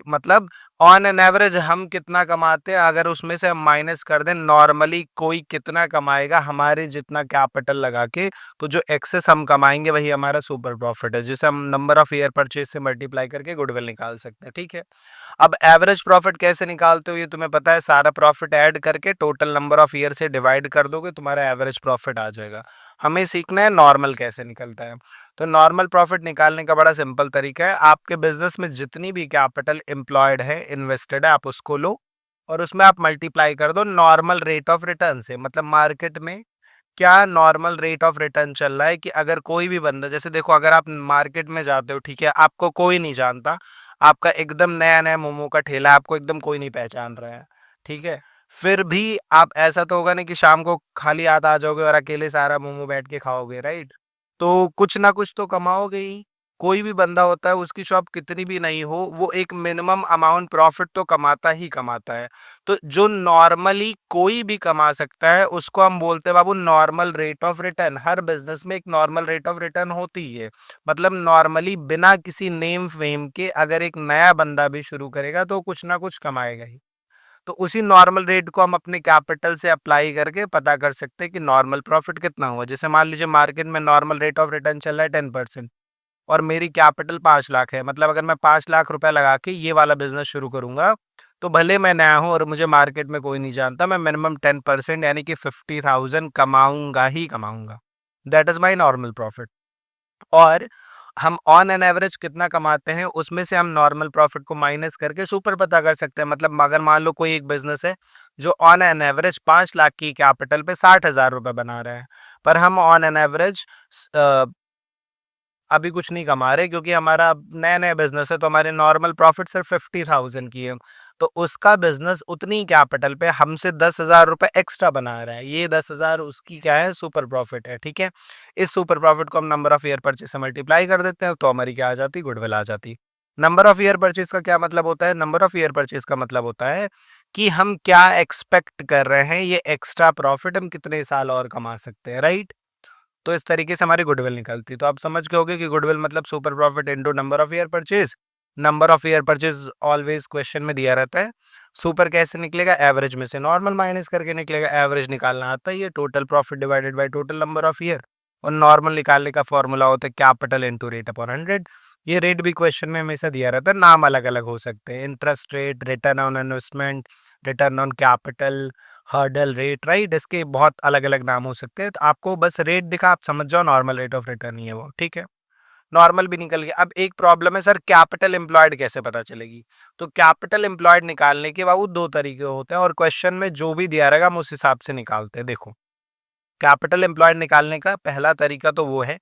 मतलब ऑन एन एवरेज हम कितना कमाते हैं, अगर उसमें से हम माइनस कर दें नॉर्मली कोई कितना कमाएगा हमारे जितना कैपिटल लगा के, तो जो एक्सेस हम कमाएंगे वही हमारा सुपर प्रॉफिट है, जिसे हम नंबर ऑफ ईयर परचेज से मल्टीप्लाई करके गुडविल निकाल सकते हैं। ठीक है, अब एवरेज प्रॉफिट कैसे निकालते हो ये तुम्हें पता है, सारा प्रॉफिट ऐड करके टोटल नंबर ऑफ ईयर से डिवाइड कर दोगे, तुम्हारा एवरेज प्रॉफिट आ जाएगा। हमें सीखना है नॉर्मल कैसे निकलता है। तो नॉर्मल प्रॉफिट निकालने का बड़ा सिंपल तरीका है, आपके बिजनेस में जितनी भी कैपिटल एम्प्लॉयड है, इन्वेस्टेड है, आप उसको लो और उसमें आप मल्टीप्लाई कर दो नॉर्मल रेट ऑफ रिटर्न से। मतलब मार्केट में क्या नॉर्मल रेट ऑफ रिटर्न चल रहा है, कि अगर कोई भी बंदा, जैसे देखो अगर आप मार्केट में जाते हो, ठीक है, आपको कोई नहीं जानता, आपका एकदम नया नया मोमो का ठेला, आपको एकदम कोई नहीं पहचान रहा है, ठीक है, फिर भी आप ऐसा तो होगा नहीं कि शाम को खाली हाथ आ जाओगे और अकेले सारा मोमो बैठ के खाओगे, राइट? तो कुछ ना कुछ तो कमाओगे ही। कोई भी बंदा होता है, उसकी शॉप कितनी भी नहीं हो, वो एक मिनिमम अमाउंट प्रॉफिट तो कमाता ही कमाता है। तो जो नॉर्मली कोई भी कमा सकता है, उसको हम बोलते हैं बाबू नॉर्मल रेट ऑफ रिटर्न। हर बिजनेस में एक नॉर्मल रेट ऑफ रिटर्न होती ही है। मतलब नॉर्मली बिना किसी नेम फेम के अगर एक नया बंदा भी शुरू करेगा तो कुछ ना कुछ कमाएगा ही। तो उसी नॉर्मल रेट को हम अपने कैपिटल से अप्लाई करके पता कर सकते हैं कि नॉर्मल प्रॉफिट कितना हुआ। जैसे मान लीजिए मार्केट में नॉर्मल रेट ऑफ रिटर्न चल रहा है 10%, और मेरी कैपिटल 5 लाख है। मतलब अगर मैं 5 लाख रुपए लगा के ये वाला बिजनेस शुरू करूंगा, तो भले मैं नया हूं और मुझे मार्केट में कोई नहीं जानता, मैं मिनिमम 10% यानी कि 50,000 कमाऊंगा ही कमाऊंगा। That is my normal profit. और हम ऑन एन एवरेज कितना कमाते हैं, उसमें से हम नॉर्मल प्रॉफिट को माइनस करके सुपर पता कर सकते हैं। मतलब अगर मान लो कोई एक बिजनेस है जो ऑन एन एवरेज 5 लाख की कैपिटल पे 60,000 रुपए बना रहा है, पर हम ऑन एन एवरेज अभी कुछ नहीं कमा रहे क्योंकि हमारा नया नया बिजनेस है, तो हमारे नॉर्मल प्रॉफिट सिर्फ 50,000 की है। तो उसका बिजनेस उतनी कैपिटल पे हमसे 10,000 रुपए एक्स्ट्रा बना रहा है। ये 10,000 उसकी क्या है, सुपर प्रॉफिट है। ठीक है, इस सुपर प्रॉफिट को हम नंबर ऑफ ईयर परचेज से मल्टीप्लाई कर देते हैं, तो हमारी क्या आ जाती, गुडविल आ जाती। नंबर ऑफ ईयर परचेज का क्या मतलब होता है? नंबर ऑफ ईयर परचेज का मतलब होता है कि हम क्या एक्सपेक्ट कर रहे हैं, ये एक्स्ट्रा प्रॉफिट हम कितने साल और कमा सकते हैं, राइट? तो इस तरीके से हमारी गुडविल निकलती है। तो आप समझ गए होगे कि गुडविल मतलब super profit into number of year purchase. Number of year purchase always question में दिया रहता है। सुपर कैसे निकलेगा? एवरेज में से नॉर्मल माइनस करके निकलेगा। एवरेज निकालना आता है, ये total profit divided by total number of year. और नॉर्मल निकालने का फॉर्मूला होता है कैपिटल इनटू रेट अपॉन 100। ये रेट भी क्वेश्चन में हमेशा दिया रहता है, नाम अलग अलग हो सकते हैं, interest rate, return on investment, return on capital, hurdle rate, right? इसके बहुत अलग अलग नाम हो सकते हैं। तो आपको बस रेट दिखा, आप समझ जाओ नॉर्मल रेट ऑफ रिटर्न ही है वो। ठीक है, नॉर्मल भी निकल गया। अब एक प्रॉब्लम है, सर कैपिटल एम्प्लॉयड कैसे पता चलेगी? तो कैपिटल एम्प्लॉयड निकालने के बाबू दो तरीके होते हैं, और क्वेश्चन में जो भी दिया रहेगा हम उस हिसाब से निकालते हैं। देखो, कैपिटल एम्प्लॉयड निकालने का पहला तरीका तो वो है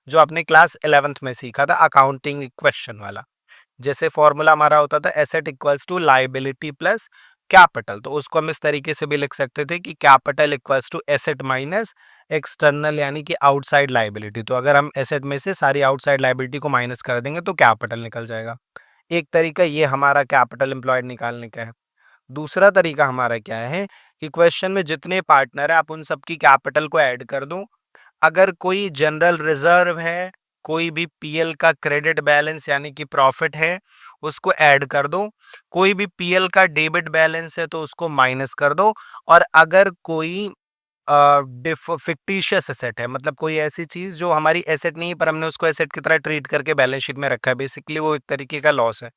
जो आपने क्लास 11th में सीखा था, अकाउंटिंग इक्वेशन वाला। जैसे फॉर्मूला हमारा होता था asset equals to liability plus capital, तो उसको हम इस तरीके से भी लिख सकते थे कि capital equals to asset minus external यानी कि आउटसाइड लाइबिलिटी। तो अगर हम एसेट में से सारी आउटसाइड लाइबिलिटी को माइनस कर देंगे तो कैपिटल निकल जाएगा। एक तरीका ये हमारा कैपिटल एम्प्लॉयड निकालने का है। दूसरा तरीका हमारा क्या है कि क्वेश्चन में जितने पार्टनर है आप उन सबकी कैपिटल को ऐड कर दो। अगर कोई जनरल रिजर्व है, कोई भी पीएल का क्रेडिट बैलेंस यानी कि प्रॉफिट है, उसको ऐड कर दो। कोई भी पीएल का डेबिट बैलेंस है तो उसको माइनस कर दो। और अगर कोई फिक्टिशियस एसेट है, मतलब कोई ऐसी चीज जो हमारी एसेट नहीं है पर हमने उसको एसेट की तरह ट्रीट करके बैलेंस शीट में रखा है, बेसिकली वो एक तरीके का लॉस है,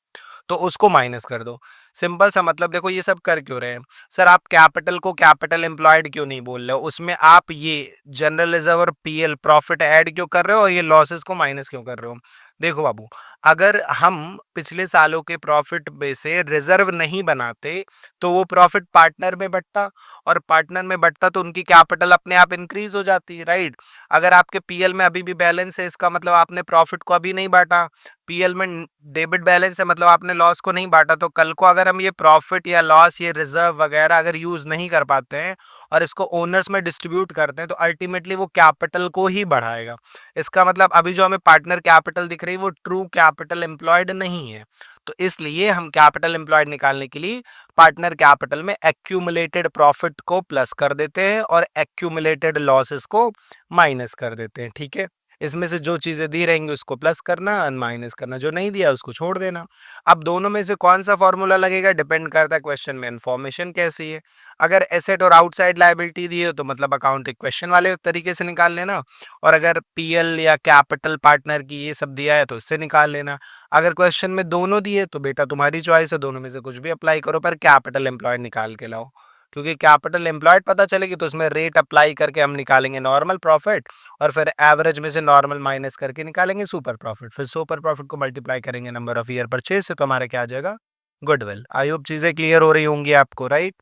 तो उसको माइनस कर दो। सिंपल सा मतलब। देखो ये सब कर क्यों रहे हैं सर? आप कैपिटल को कैपिटल एम्प्लॉयड क्यों नहीं बोल रहे हो? उसमें आप ये जनरल रिजर्व और पीएल प्रॉफिट ऐड क्यों कर रहे हो और ये लॉसेस को माइनस क्यों कर रहे हो? देखो बाबू, अगर हम पिछले सालों के प्रॉफिट में से रिजर्व नहीं बनाते तो वो प्रॉफिट पार्टनर में बंटता, और पार्टनर में बंटता तो उनकी कैपिटल अपने आप इंक्रीज हो जाती, राइट? अगर आपके पीएल में अभी भी बैलेंस है, इसका मतलब आपने प्रॉफिट को अभी नहीं बांटा। पीएल में डेबिट बैलेंस है, मतलब आपने लॉस को नहीं बांटा। तो कल को अगर हम ये प्रॉफिट या लॉस, ये रिजर्व वगैरह अगर यूज नहीं कर पाते हैं और इसको ओनर्स में डिस्ट्रीब्यूट करते हैं, तो अल्टीमेटली वो कैपिटल को ही बढ़ाएगा। इसका मतलब अभी जो हमें पार्टनर कैपिटल दिख रही है वो ट्रू कैपिटल एम्प्लॉयड नहीं है। तो इसलिए हम कैपिटल एम्प्लॉयड निकालने के लिए पार्टनर कैपिटल में एक्यूमुलेटेड प्रॉफिट को प्लस कर देते हैं और एक्यूमुलेटेड लॉसेस को माइनस कर देते हैं। ठीक है, इसमें से जो चीजें दी रहेंगी उसको प्लस करना, माइनस करना, जो नहीं दिया उसको छोड़ देना। अब दोनों में से कौन सा फॉर्मूला लगेगा डिपेंड करता है क्वेश्चन में इन्फॉर्मेशन कैसी है। अगर एसेट और आउटसाइड लायबिलिटी दी हो तो मतलब अकाउंट इक्वेशन वाले तरीके से निकाल लेना, और अगर पीएल या कैपिटल पार्टनर की ये सब दिया है तो इससे निकाल लेना। अगर क्वेश्चन में दोनों दिए तो बेटा तुम्हारी चॉइस है, दोनों में से कुछ भी अप्लाई करो, पर कैपिटल एम्प्लॉयड निकाल के लाओ। क्योंकि कैपिटल एम्प्लॉयड पता चलेगी तो उसमें रेट अप्लाई करके हम निकालेंगे नॉर्मल प्रॉफिट, और फिर एवरेज में से नॉर्मल माइनस करके निकालेंगे सुपर प्रॉफिट। फिर सुपर प्रॉफिट को मल्टीप्लाई करेंगे नंबर ऑफ ईयर परचेज से, तो हमारा क्या आ जाएगा, गुडविल। आई होप चीजें क्लियर हो रही होंगी आपको, राइट?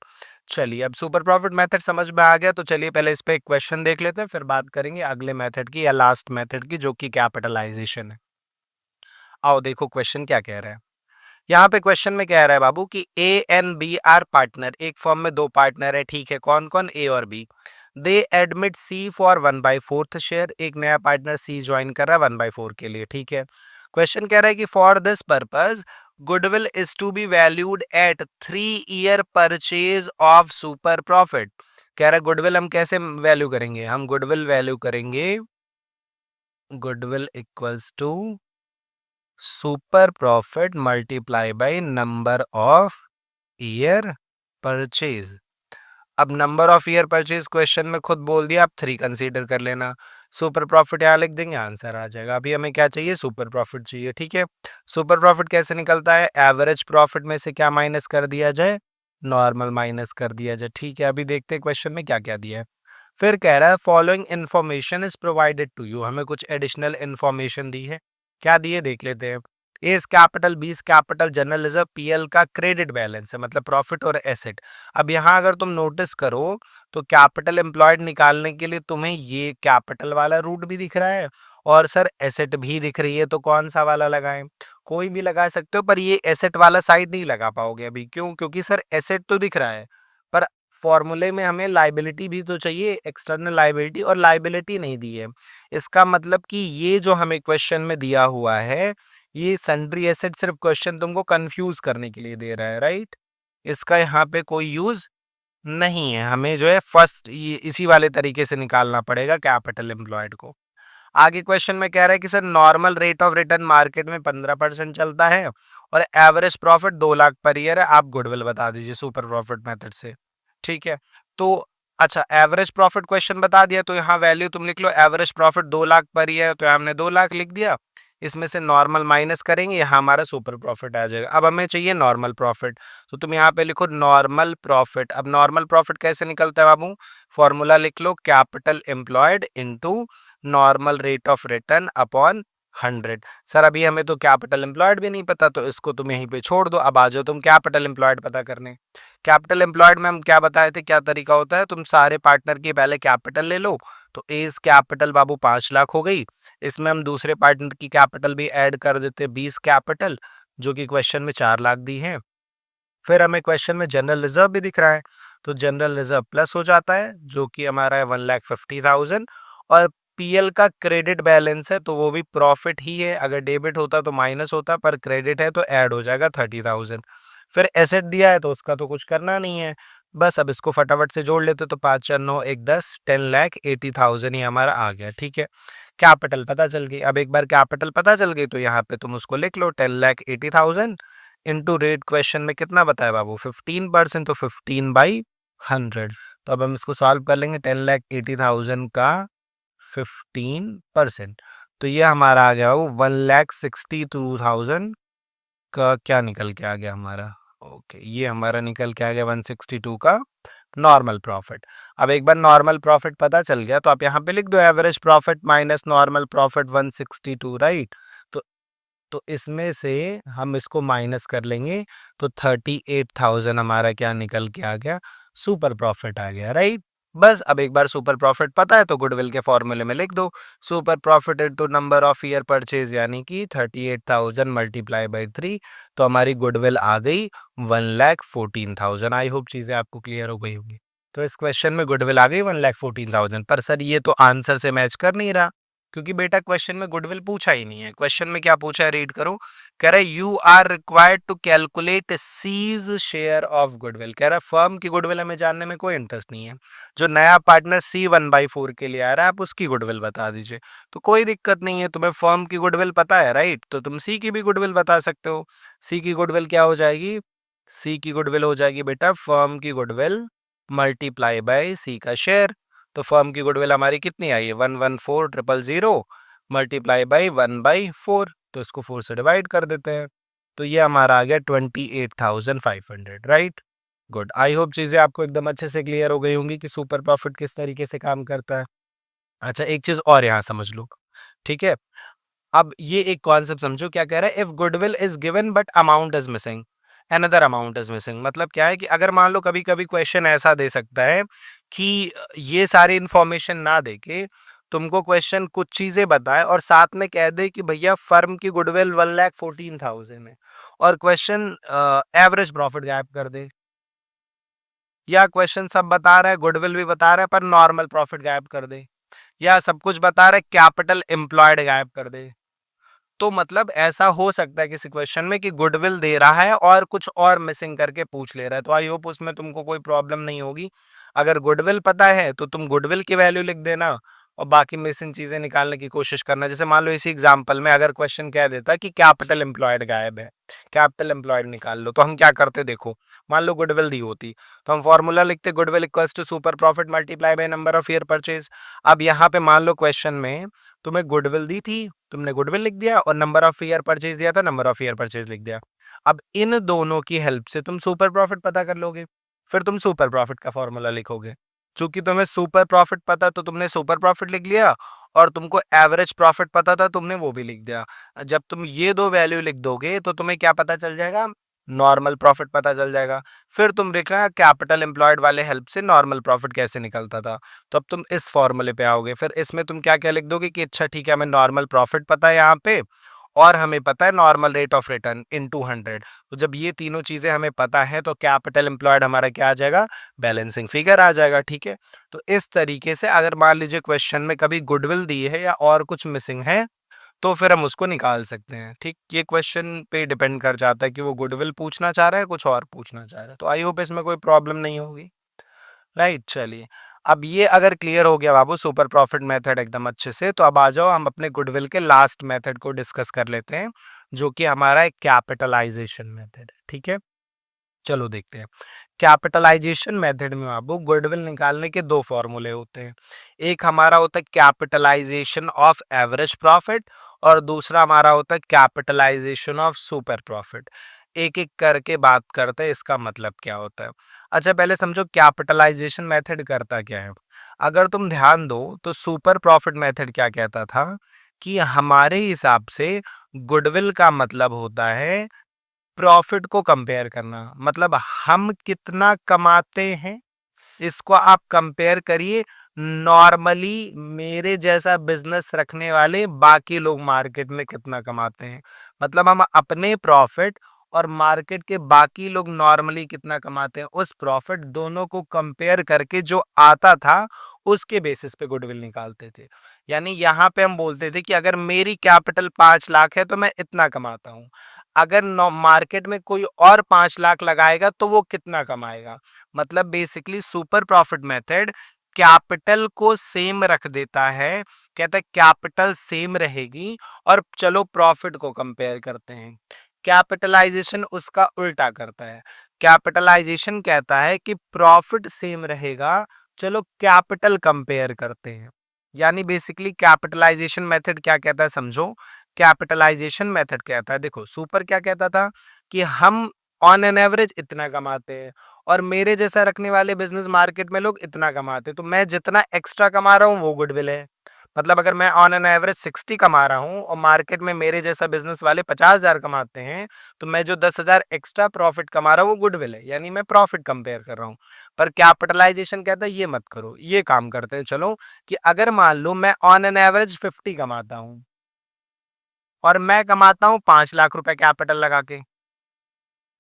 चलिए, अब सुपर प्रॉफिट मेथड समझ में आ गया, तो चलिए पहले इस पे एक क्वेश्चन देख लेते हैं, फिर बात करेंगे अगले मेथड की या लास्ट मेथड की जो कि कैपिटलाइजेशन है। आओ देखो क्वेश्चन क्या कह रहा है यहाँ पे क्वेश्चन में कह रहा है बाबू कि A and B are partner, एक फर्म में दो पार्टनर है, ठीक है, कौन कौन, ए और B. They admit C for 1/4 share, एक नया पार्टनर सी ज्वाइन कर रहा है 1/4 के लिए, ठीक है। क्वेश्चन कह रहा है कि for this purpose goodwill is to be valued at 3 year purchase of super profit. कह रहा है गुडविल हम कैसे वैल्यू करेंगे, हम गुडविल वैल्यू करेंगे, goodwill equals to super profit multiply by number of year purchase. अब number of year purchase question में खुद बोल दिया, आप 3 कंसीडर कर लेना, सुपर प्रॉफिट यहाँ लिख देंगे, आंसर आ जाएगा। अभी हमें क्या चाहिए, सुपर प्रॉफिट चाहिए, ठीक है। सुपर प्रॉफिट कैसे निकलता है, एवरेज प्रॉफिट में से क्या माइनस कर दिया जाए, नॉर्मल माइनस कर दिया जाए, ठीक है। अभी देखते हैं क्वेश्चन में क्या क्या दिया है। फिर कह रहा है following information is provided to you, हमें कुछ एडिशनल इन्फॉर्मेशन दी है, क्या दिए देख लेते हैं। A is capital, B is capital, general reserve, PL का क्रेडिट बैलेंस है, मतलब प्रॉफिट और एसेट। अब यहाँ अगर तुम नोटिस करो तो कैपिटल एम्प्लॉयड निकालने के लिए तुम्हें ये कैपिटल वाला रूट भी दिख रहा है और सर एसेट भी दिख रही है, तो कौन सा वाला लगाएं, कोई भी लगा सकते हो, पर ये एसेट वाला साइड नहीं लगा पाओगे अभी, क्यों, क्योंकि सर एसेट तो दिख रहा है पर फॉर्मूले में हमें लाइबिलिटी भी तो चाहिए, एक्सटर्नल लाइबिलिटी, और लाइबिलिटी नहीं दी है। इसका मतलब कि ये जो हमें क्वेश्चन में दिया हुआ है, ये सन्ड्री एसेट सिर्फ क्वेश्चन तुमको कंफ्यूज करने के लिए दे रहा है, राइट। इसका यहाँ पे कोई यूज नहीं है, हमें जो है फर्स्ट ये इसी वाले तरीके से निकालना पड़ेगा कैपिटल एम्प्लॉयड को। आगे क्वेश्चन में कह रहा है कि sir normal rate of return market में 15% चलता है और average profit 2 lakh per year है, आप गुडविल बता दीजिए सुपर प्रॉफिट मेथड से, ठीक है। तो अच्छा, एवरेज प्रॉफिट क्वेश्चन बता दिया तो यहाँ वैल्यू तुम लिख लो, average profit 2 lakh per year, तो हमने 2 लाख लिख दिया, इसमें से नॉर्मल माइनस करेंगे, यहाँ हमारा सुपर प्रॉफिट आ जाएगा। अब हमें चाहिए नॉर्मल प्रॉफिट, तो तुम यहाँ पे लिखो नॉर्मल प्रॉफिट। अब नॉर्मल प्रॉफिट कैसे निकलता है बाबू, फॉर्मूला लिख लो, capital employed into normal rate of return upon 100। Sir अभी हमें तो कैपिटल एम्प्लॉयड भी नहीं पता, तो इसको तुम यहीं पे छोड़ दो, अब आ जाओ तुम कैपिटल एम्प्लॉयड पता करने। कैपिटल एम्प्लॉयड में हम क्या बताए थे, क्या तरीका होता है, तुम सारे पार्टनर की पहले कैपिटल ले लो, तो एज कैपिटल बाबू 5 लाख हो गई, इसमें हम दूसरे पार्टनर की कैपिटल भी ऐड कर देते 20 कैपिटल, जो कि क्वेश्चन में 4 लाख दी है। फिर हमें क्वेश्चन में जनरल रिजर्व भी दिख रहा है, तो जनरल रिजर्व प्लस हो जाता है, जो कि हमारा है 1,50,000, और पीएल का क्रेडिट बैलेंस है, तो वो भी प्रॉफिट ही है, अगर डेबिट होता तो माइनस होता, पर क्रेडिट है तो ऐड हो जाएगा 30,000। फिर एसेट दिया है तो उसका तो कुछ करना नहीं है, बस अब इसको फटाफट से जोड़ लेते, तो 5 4 9 1 10, 10,80,000 ही हमारा आ गया, ठीक है। कैपिटल पता चल गई, अब एक बार कैपिटल पता चल गई तो यहाँ पे तुम उसको लिख लो 10,80,000 इंटू रेट, क्वेश्चन में कितना बताया बाबू 15%, तो 15/100। तो अब हम इसको सॉल्व कर लेंगे, 10,80,000 का 15%, तो ये हमारा आ गया बाबू 1,62,000 का, क्या निकल के आ गया हमारा, ओके, ये हमारा निकल के आ गया 162 का नॉर्मल प्रॉफिट। अब एक बार नॉर्मल प्रॉफिट पता चल गया तो आप यहाँ पे लिख दो average profit minus normal profit 162, right. तो इसमें से हम इसको माइनस कर लेंगे, तो 38,000 हमारा क्या निकल के आ गया, सुपर प्रॉफिट आ गया, राइट। बस अब एक बार सुपर प्रॉफिट पता है तो गुडविल के फॉर्मूले में लिख दो, super profit into number of year purchase, यानी कि 38,000 मल्टीप्लाई बाई 3, तो हमारी गुडविल आ गई 1,14,000। आई होप चीजें आपको क्लियर हो गई होंगी। तो इस क्वेश्चन में गुडविल आ गई 1,14,000, पर सर ये तो आंसर से मैच कर नहीं रहा, क्योंकि बेटा क्वेश्चन में गुडविल पूछा ही नहीं है। क्वेश्चन में क्या पूछा है, रीड करो। कह रहा है you are required to calculate C's share of goodwill. कह रहा है फर्म की गुडविल हमें जानने में कोई इंटरेस्ट नहीं है, जो नया पार्टनर सी 1/4 के लिए आ रहा है आप उसकी गुडविल बता दीजिए। तो कोई दिक्कत नहीं है, तुम्हें फर्म की गुडविल पता है, राइट, तो तुम सी की भी गुडविल बता सकते हो। सी की गुडविल क्या हो जाएगी, सी की गुडविल हो जाएगी बेटा फर्म की गुडविल मल्टीप्लाई बाय सी का शेयर। तो फर्म की गुडविल हमारी कितनी आई है, 114,000 मल्टीप्लाई बाई 1/4, तो इसको 4 से डिवाइड कर देते हैं, तो ये हमारा आ गया 28,500, राइट। गुड, आई होप चीजें आपको एकदम अच्छे से क्लियर हो गई होंगी कि सुपर प्रॉफिट किस तरीके से काम करता है। अच्छा, एक चीज और यहाँ समझ लो, ठीक है। अब ये एक कॉन्सेप्ट समझो, क्या कह रहा है, if goodwill is given but amount is missing, another amount is missing, मतलब क्या है कि अगर मान लो कभी कभी क्वेश्चन ऐसा दे सकता है कि ये सारी इंफॉर्मेशन ना देके तुमको क्वेश्चन कुछ चीजें बताए और साथ में कह दे कि भैया फर्म की गुडविल 1,14,000 है, और क्वेश्चन एवरेज प्रॉफिट गायब कर दे, या क्वेश्चन सब बता रहा है, गुडविल भी बता रहा है, पर नॉर्मल प्रॉफिट गायब कर दे, या सब कुछ बता रहा है, कैपिटल एम्प्लॉयड गायब कर दे। तो मतलब ऐसा हो सकता है किसी क्वेश्चन में कि गुडविल दे रहा है और कुछ और मिसिंग करके पूछ ले रहा है, तो आई होप उसमें तुमको कोई प्रॉब्लम नहीं होगी। अगर गुडविल पता है तो तुम गुडविल की वैल्यू लिख देना और बाकी मिसिंग चीजें निकालने की कोशिश करना। जैसे मान लो इसी एग्जांपल में अगर क्वेश्चन कह देता कि कैपिटल एम्प्लॉयड गायब है, कैपिटल एम्प्लॉयड निकाल लो, तो हम क्या करते देखो, मान लो गुडविल दी होती तो हम फॉर्मूला लिखते goodwill equals to super profit multiply by number of year purchase. अब यहाँ पे मान लो क्वेश्चन में तुम्हें गुडविल दी थी, तुमने गुडविल लिख दिया, और नंबर ऑफ ईयर परचेज दिया था, नंबर ऑफ ईयर परचेज लिख दिया। अब इन दोनों की हेल्प से तुम सुपर प्रॉफिट पता कर लोगे, फिर तुम सुपर प्रॉफिट का फॉर्मूला लिखोगे। चूंकि तुम्हें सुपर प्रॉफिट पता तो तुमने सुपर प्रॉफिट लिख लिया, और तुमको एवरेज प्रॉफिट पता था तुमने वो भी लिख दिया। जब तुम ये दो वैल्यू लिख दोगे तो तुम्हें क्या पता चल जाएगा, नॉर्मल प्रॉफिट पता चल जाएगा। फिर तुम लिखना कैपिटल एम्प्लॉयड वाले हेल्प से नॉर्मल प्रॉफिट कैसे निकलता था, तो अब तुम इस फॉर्मूले पे आओगे। फिर इसमें तुम क्या क्या लिख दोगे कि अच्छा ठीक है, हमें नॉर्मल प्रॉफिट पता है यहाँ पे, और हमें पता है नॉर्मल रेट ऑफ रिटर्न इन 200। तो जब ये तीनों चीजें हमें पता है तो कैपिटल एम्प्लॉयड हमारा क्या आ जाएगा, बैलेंसिंग फिगर आ जाएगा। ठीक है, तो इस तरीके से अगर मान लीजिए क्वेश्चन में कभी गुडविल दी है या और कुछ मिसिंग है तो फिर हम उसको निकाल सकते हैं। ठीक, ये क्वेश्चन पे डिपेंड कर जाता है कि वो गुडविल पूछना चाह रहा है कुछ और पूछना चाह रहा है। तो आई होप इसमें कोई प्रॉब्लम नहीं होगी। राइट, चलिए। अब ये अगर क्लियर हो गया बाबू सुपर प्रॉफिट मेथड एकदम अच्छे से, तो अब आ जाओ हम अपने गुडविल के लास्ट मेथड को डिस्कस कर लेते हैं, जो कि हमारा एक कैपिटलाइजेशन मेथड है। ठीक है, चलो देखते हैं। कैपिटलाइजेशन मेथड में बाबू गुडविल निकालने के दो फॉर्मूले होते हैं। एक हमारा होता है कैपिटलाइजेशन ऑफ एवरेज प्रॉफिट, और दूसरा हमारा होता है कैपिटलाइजेशन ऑफ सुपर प्रॉफिट। एक एक करके बात करते हैं इसका मतलब क्या होता है। अच्छा, पहले समझो कैपिटलाइजेशन मेथड करता क्या है। अगर तुम ध्यान दो तो सुपर प्रॉफिट मेथड क्या कहता था कि हमारे हिसाब से गुडविल का मतलब होता है प्रॉफिट को कंपेयर करना, मतलब हम कितना कमाते हैं इसको आप कंपेयर करिए नॉर्मली मेरे जैसा बिजनेस रखने वाले बाकी लोग मार्केट में कितना कमाते हैं। मतलब हम अपने प्रॉफिट और मार्केट के बाकी लोग नॉर्मली कितना कमाते हैं उस प्रॉफिट दोनों को कंपेयर करके जो आता था उसके बेसिस पे गुडविल निकालते थे। यानी यहाँ पे हम बोलते थे कि अगर मेरी कैपिटल 5 लाख है तो मैं इतना कमाता हूँ, अगर मार्केट में कोई और 5 लाख लगाएगा तो वो कितना कमाएगा। मतलब basically super profit method capital को सेम रख देता है, कहता है कैपिटल सेम रहेगी और चलो प्रॉफिट को कंपेयर करते हैं। कैपिटलाइजेशन उसका उल्टा करता है, कैपिटलाइजेशन कहता है कि प्रॉफिट सेम रहेगा, चलो कैपिटल कंपेयर करते हैं। यानी बेसिकली कैपिटलाइजेशन मेथड क्या कहता है समझो, कैपिटलाइजेशन मेथड कहता है, देखो सुपर क्या कहता था कि हम ऑन एन एवरेज इतना कमाते हैं और मेरे जैसा रखने वाले बिजनेस मार्केट में लोग इतना कमाते हैं, तो मैं जितना एक्स्ट्रा कमा रहा हूँ वो गुडविल है। मतलब अगर मैं ऑन एन एवरेज 60 कमा रहा हूँ और मार्केट में मेरे जैसा बिजनेस वाले 50,000 कमाते हैं, तो मैं जो 10,000 एक्स्ट्रा प्रॉफिट कमा रहा हूँ वो गुडविल है, यानी मैं प्रॉफिट कंपेयर कर रहा हूँ। पर कैपिटलाइजेशन कहता है ये मत करो, ये काम करते हैं चलो कि अगर मान लो मैं ऑन एन एवरेज 50 कमाता हूँ और मैं कमाता हूँ 5 लाख रुपए कैपिटल लगा के,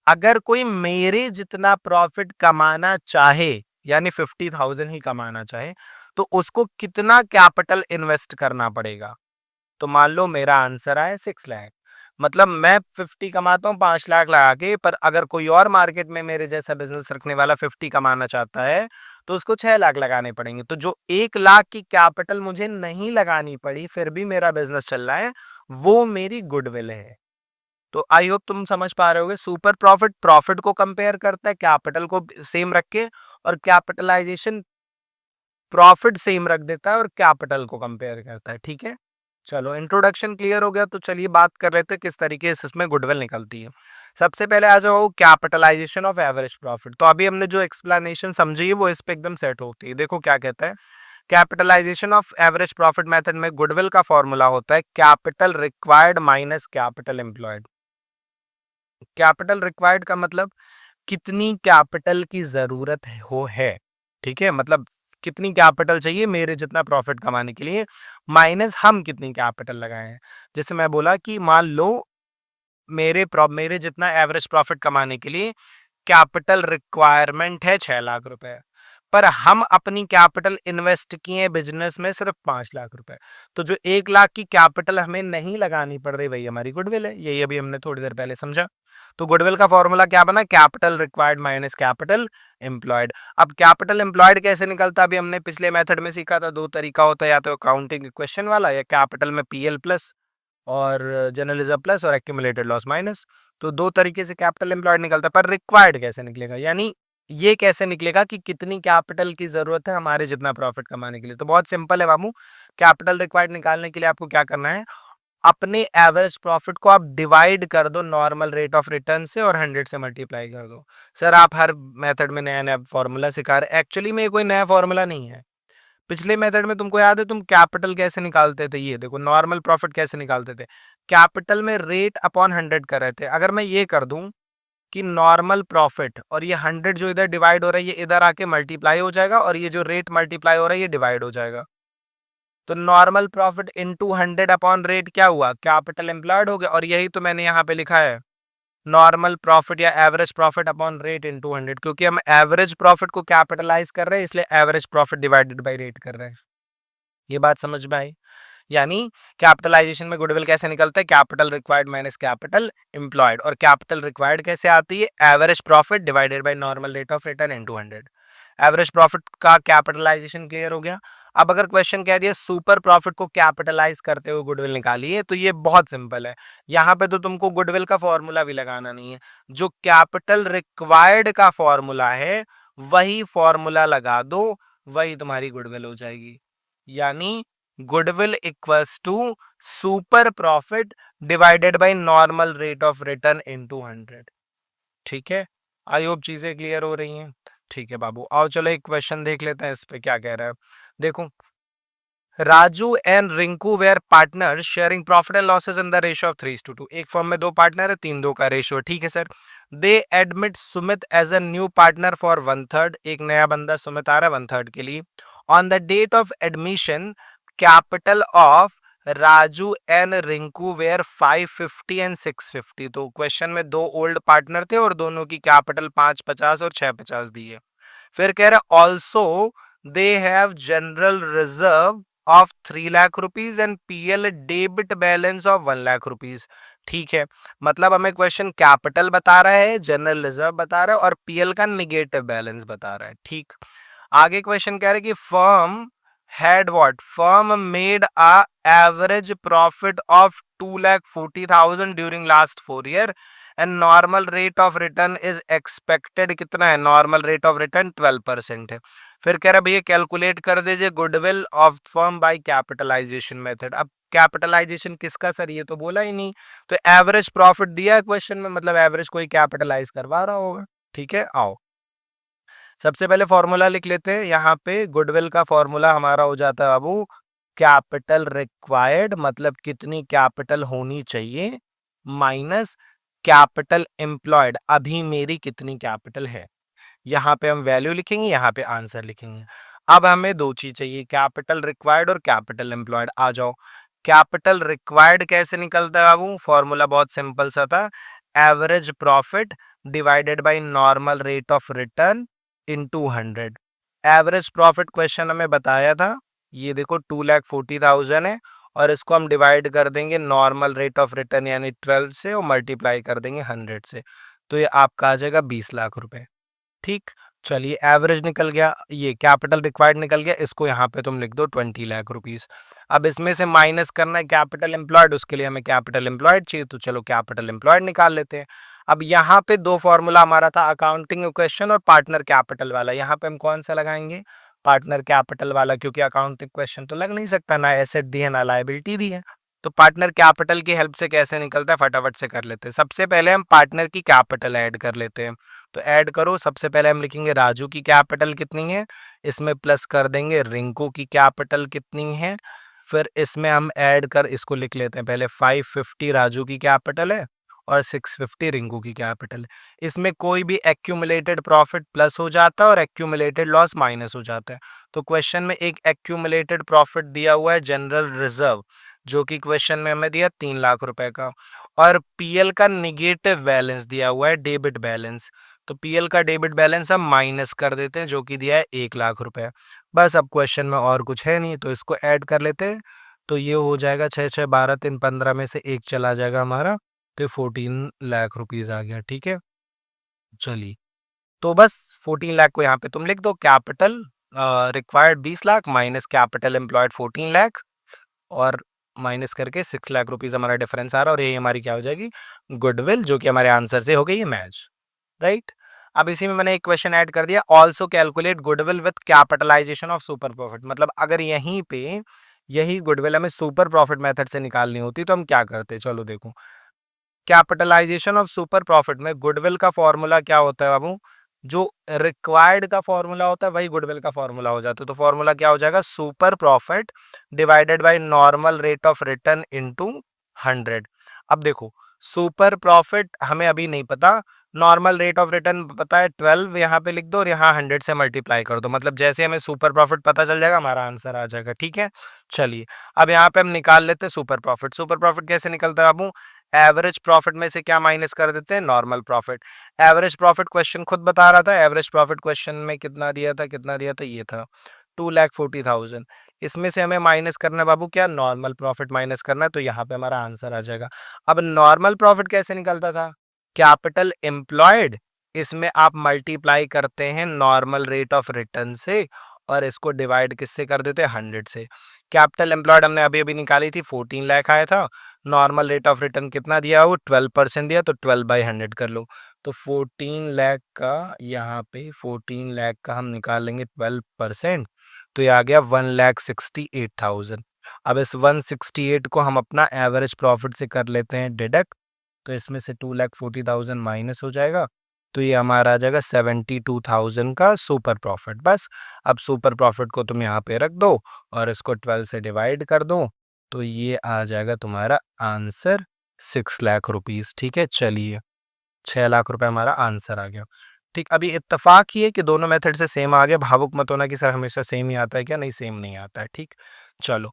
अगर कोई मेरे जितना प्रॉफिट कमाना चाहे यानी 50,000 ही कमाना चाहे तो उसको कितना कैपिटल इन्वेस्ट करना पड़ेगा। तो मान लो मेरा आंसर आए 6 लाख, मतलब मैं 50 कमाता हूँ 5 लाख लगा के, पर अगर कोई और मार्केट में मेरे जैसा बिजनेस रखने वाला 50 कमाना चाहता है तो उसको 6 लाख लगाने पड़ेंगे। तो जो 1 लाख की कैपिटल मुझे नहीं लगानी पड़ी फिर भी मेरा बिजनेस चल रहा है, वो मेरी गुडविल है। तो आई होप तुम समझ पा रहे होगे, सुपर प्रॉफिट प्रॉफिट को कंपेयर करता है कैपिटल को सेम रख के, और कैपिटलाइजेशन प्रॉफिट सेम रख देता है और कैपिटल को कंपेयर करता है। ठीक है, चलो इंट्रोडक्शन क्लियर हो गया, तो चलिए बात कर लेते हैं किस तरीके से इसमें गुडविल निकलती है। सबसे पहले आ जाओ कैपिटलाइजेशन ऑफ एवरेज प्रॉफिट। तो अभी हमने जो एक्सप्लेनेशन समझी है वो इस पे एकदम सेट होती है। देखो क्या कहता है, capitalisation of average profit method में गुडविल का फॉर्मूला होता है capital required minus capital employed. Capital required का मतलब कितनी कैपिटल की जरूरत हो है। ठीक है, मतलब कितनी कैपिटल चाहिए मेरे जितना प्रॉफिट कमाने के लिए, माइनस हम कितनी कैपिटल लगाए हैं। जैसे मैं बोला कि मान लो मेरे जितना एवरेज प्रॉफिट कमाने के लिए कैपिटल रिक्वायरमेंट है 6 लाख रुपए, पर हम अपनी कैपिटल इन्वेस्ट किए बिजनेस में सिर्फ 5 लाख रुपए। तो जो 1 लाख की कैपिटल हमें नहीं लगानी पड़ रही, वही हमारी गुडविल है। यही अभी हमने थोड़ी देर पहले समझा। तो गुडविल का फॉर्मूला क्या बना, capital required minus capital employed. अब कैपिटल एम्प्लॉयड कैसे निकलता, अभी हमने पिछले मेथड में सीखा था। दो तरीका होता है, या तो अकाउंटिंग इक्वेशन वाला, या कैपिटल में पीएल प्लस और जनरल रिजर्व प्लस और एक्यूमुलेटेड लॉस माइनस। तो दो तरीके से कैपिटल एम्प्लॉयड निकलता है, पर रिक्वायर्ड कैसे निकलेगा, यानी ये कैसे निकलेगा कि कितनी कैपिटल की जरूरत है हमारे जितना प्रॉफिट कमाने के लिए। तो बहुत सिंपल है बाबू, कैपिटल रिक्वायर्ड निकालने के लिए आपको क्या करना है, अपने एवरेज प्रॉफिट को आप डिवाइड कर दो नॉर्मल रेट ऑफ रिटर्न से और 100 से मल्टीप्लाई कर दो। सर आप हर मेथड में नया नया फॉर्मूला सिखा रहे, एक्चुअली में कोई नया फॉर्मूला नहीं है। पिछले मेथड में तुमको याद है तुम कैपिटल कैसे निकालते थे, ये देखो नॉर्मल प्रॉफिट कैसे निकालते थे, कैपिटल में रेट अपॉन 100 कर रहे थे। अगर मैं ये कर दूं कि नॉर्मल प्रॉफिट और ये 100 जो इधर डिवाइड हो रहा है ये इधर आके मल्टीप्लाई हो जाएगा, और ये जो रेट मल्टीप्लाई हो रहा है ये डिवाइड हो जाएगा। तो normal profit into 100 upon rate क्या हुआ, कैपिटल एम्प्लॉयड हो गया। और यही तो मैंने यहाँ पे लिखा है, नॉर्मल प्रॉफिट या average profit upon rate into 100, क्योंकि हम एवरेज प्रॉफिट को कैपिटलाइज कर रहे हैं, इसलिए average profit divided by rate कर रहे हैं। ये बात समझ में आई। यानी कैपिटलाइजेशन में गुडविल कैसे निकलता है, capital required minus capital employed. और कैपिटल रिक्वायर्ड कैसे आती है, average profit divided by normal rate of return into 100। Average profit का कैपिटलाइजेशन क्लियर हो गया। अब अगर क्वेश्चन कह दिया सुपर प्रॉफिट को कैपिटलाइज करते हुए गुडविल निकालिए, तो ये बहुत सिंपल है। यहाँ पे तो तुमको गुडविल का फॉर्मूला भी लगाना नहीं है, जो कैपिटल रिक्वायर्ड का फॉर्मूला है वही फॉर्मूला लगा दो, वही तुम्हारी गुडविल हो जाएगी। यानी goodwill equals to super profit divided by normal rate of return into 100। ठीक है, आई होप चीजें क्लियर हो रही हैं। ठीक है बाबू, आओ चलो एक क्वेश्चन देख लेते हैं इस पे क्या कह रहा है। देखो, Raju and Rinku were partner sharing profit and losses in the ratio of 3:2। एक फर्म में दो पार्टनर है, 3:2 का रेशियो। ठीक है sir, they admit Sumit as a new partner for 1/3। एक नया बंदा सुमित आ रहा है 1/3 के लिए। On the date of admission capital of Raju and Rinku were 550 and 650। तो क्वेश्चन में दो ओल्ड पार्टनर थे और दोनों की कैपिटल 550 और 650 दी है। फिर कह रहा also they have general reserve of 3 lakh rupees and PL debit balance of 1 lakh rupees. ठीक है, मतलब हमें क्वेश्चन कैपिटल बता रहा है, जनरल रिजर्व बता रहा है और पीएल का निगेटिव बैलेंस बता रहा है। ठीक, आगे क्वेश्चन कह रहा है कि firm had what, firm made a average profit of 2,40,000 during last 4 year and normal rate of return is expected कितना है, नॉर्मल रेट ऑफ रिटर्न 12% है। फिर कह रहा भैया कैलकुलेट कर दीजिए goodwill of firm by capitalisation method. अब कैपिटलाइजेशन किसका सर, ये तो बोला ही नहीं। तो एवरेज प्रॉफिट दिया है क्वेश्चन में, मतलब एवरेज कोई कैपिटलाइज करवा रहा होगा। ठीक है, आओ सबसे पहले फॉर्मूला लिख लेते हैं। यहाँ पे गुडविल का फॉर्मूला हमारा हो जाता है बाबू, कैपिटल रिक्वायर्ड मतलब कितनी कैपिटल होनी चाहिए, माइनस कैपिटल एम्प्लॉयड अभी मेरी कितनी कैपिटल है। यहाँ पे हम वैल्यू लिखेंगे, यहाँ पे आंसर लिखेंगे। अब हमें दो चीज चाहिए, कैपिटल रिक्वायर्ड और कैपिटल एम्प्लॉयड। आ जाओ, कैपिटल रिक्वायर्ड कैसे निकलता है बाबू, फॉर्मूला बहुत सिंपल सा था, average profit divided by normal rate of return into 100। Average profit question हमें बताया था, ये देखो 2,40,000 है और इसको हम डिवाइड कर देंगे नॉर्मल रेट ऑफ रिटर्न यानी 12 से और मल्टीप्लाई कर देंगे 100 से, तो ये आपका आ जाएगा 20 लाख रुपए। ठीक, चलिए एवरेज निकल गया, ये कैपिटल रिक्वायर्ड निकल गया, इसको यहाँ पे तुम लिख दो 20 लाख रुपीस। अब इसमें से माइनस करना है कैपिटल एम्प्लॉयड, उसके लिए हमें कैपिटल एम्प्लॉयड चाहिए, तो चलो कैपिटल एम्प्लॉयड निकाल लेते हैं। अब यहाँ पे दो फॉर्मूला हमारा था, अकाउंटिंग क्वेश्चन और पार्टनर कैपिटल वाला। यहाँ पे हम कौन सा लगाएंगे, पार्टनर कैपिटल वाला, क्योंकि अकाउंटिंग क्वेश्चन तो लग नहीं सकता, ना एसेट दी है ना लायबिलिटी दी है। तो पार्टनर कैपिटल की हेल्प से कैसे निकलता है, फटाफट से कर लेते हैं। सबसे पहले हम पार्टनर की कैपिटल ऐड कर लेते हैं, तो ऐड करो। सबसे पहले हम लिखेंगे राजू की कैपिटल कितनी है, इसमें प्लस कर देंगे रिंकू की कैपिटल कितनी है, फिर इसमें हम ऐड कर इसको लिख लेते हैं पहले 550 राजू की कैपिटल है और 650 रिंकू की कैपिटल है। इसमें कोई भी एक्यूमुलेटेड प्रॉफिट प्लस हो जाता है और एक्यूमुलेटेड लॉस माइनस हो जाता है। तो क्वेश्चन में एक एक्यूमुलेटेड प्रॉफिट दिया हुआ है जनरल रिजर्व, जो कि क्वेश्चन में हमें दिया 3 लाख रुपए का, और पीएल का निगेटिव बैलेंस दिया हुआ है, डेबिट बैलेंस। तो पीएल का डेबिट बैलेंस हम माइनस कर देते हैं, जो कि दिया है 1 लाख रुपए। बस अब क्वेश्चन में और कुछ है नहीं, तो इसको ऐड कर लेते हैं। तो ये हो जाएगा 6 6 12 3 15 में से एक चला जाएगा हमारा, तो 14 लाख रुपीज आ गया। ठीक है, चलिए। तो बस 14 लाख को यहाँ पे तुम लिख दो, capital required 20 lakh minus capital employed 14 lakh, और माइनस करके 6 लाख रुपीज हमारा डिफरेंस आ रहा है, और ये हमारी क्या हो जाएगी, गुडविल, जो कि हमारे आंसर से हो गई है मैच, राइट। अब इसी में मैंने एक क्वेश्चन ऐड कर दिया, also calculate goodwill with capitalisation of super profit. मतलब अगर यहीं पे यही गुडविल हमें सुपर प्रॉफिट मेथड से निकालनी होती तो हम क्या करते, चलो देखो। कैपिटलाइजेशन ऑफ सुपर प्रॉफिट में गुडविल का फॉर्मूला क्या होता है बाबू, जो रिक्वायर्ड का फॉर्मूला होता है वही गुडविल का फॉर्मूला हो जाता है। तो फॉर्मूला क्या हो जाएगा, super profit divided by normal rate of return into 100। अब देखो, सुपर प्रॉफिट हमें अभी नहीं पता, नॉर्मल रेट ऑफ रिटर्न पता है 12, यहाँ पे लिख दो और यहाँ 100 से मल्टीप्लाई कर दो। मतलब जैसे हमें सुपर प्रॉफिट पता चल जाएगा हमारा आंसर आ जाएगा। ठीक है, चलिए। अब यहाँ पे हम निकाल लेते हैं सुपर प्रॉफिट। सुपर प्रॉफिट कैसे निकलता है बाबू, एवरेज प्रॉफिट में से क्या माइनस कर देते हैं, normal profit. Average profit question खुद बता रहा था, एवरेज प्रॉफिट क्वेश्चन में कितना दिया था, कितना दिया था, ये था 2,40,000। इसमें से हमें माइनस करना है बाबू क्या, नॉर्मल प्रॉफिट माइनस करना है, तो यहाँ पे हमारा आंसर आ जाएगा। अब नॉर्मल प्रॉफिट कैसे निकलता था, कैपिटल एम्प्लॉयड, इसमें आप मल्टीप्लाई करते हैं नॉर्मल रेट ऑफ रिटर्न से, और इसको डिवाइड किससे कर देते हैं, 100 से। कैपिटल एम्प्लॉयड हमने अभी अभी निकाली थी, 14 लाख आया था। नॉर्मल रेट ऑफ रिटर्न कितना दिया, वो 12% दिया, तो 12/100 कर लो। तो 14 लाख का, यहाँ पे 14 लाख का हम निकाल लेंगे 12%, तो ये आ गया 1,68,000। अब इस 168 को हम अपना एवरेज प्रॉफिट से कर लेते हैं डिडक्ट, तो इसमें से 2,40,000 माइनस हो जाएगा, तो ये हमारा आ जाएगा 72,000 का सुपर प्रॉफिट। बस अब सुपर प्रॉफिट को तुम यहाँ पे रख दो और इसको 12 से डिवाइड कर दो, तो ये आ जाएगा तुम्हारा आंसर 6 लाख रुपीज। ठीक है, चलिए, 6 लाख रुपए हमारा आंसर आ गया। ठीक, अभी इत्तेफाक ही है कि दोनों मेथड से सेम आ गया, भावुक मत होना कि सर हमेशा सेम ही आता है क्या, नहीं सेम नहीं आता है। ठीक, चलो।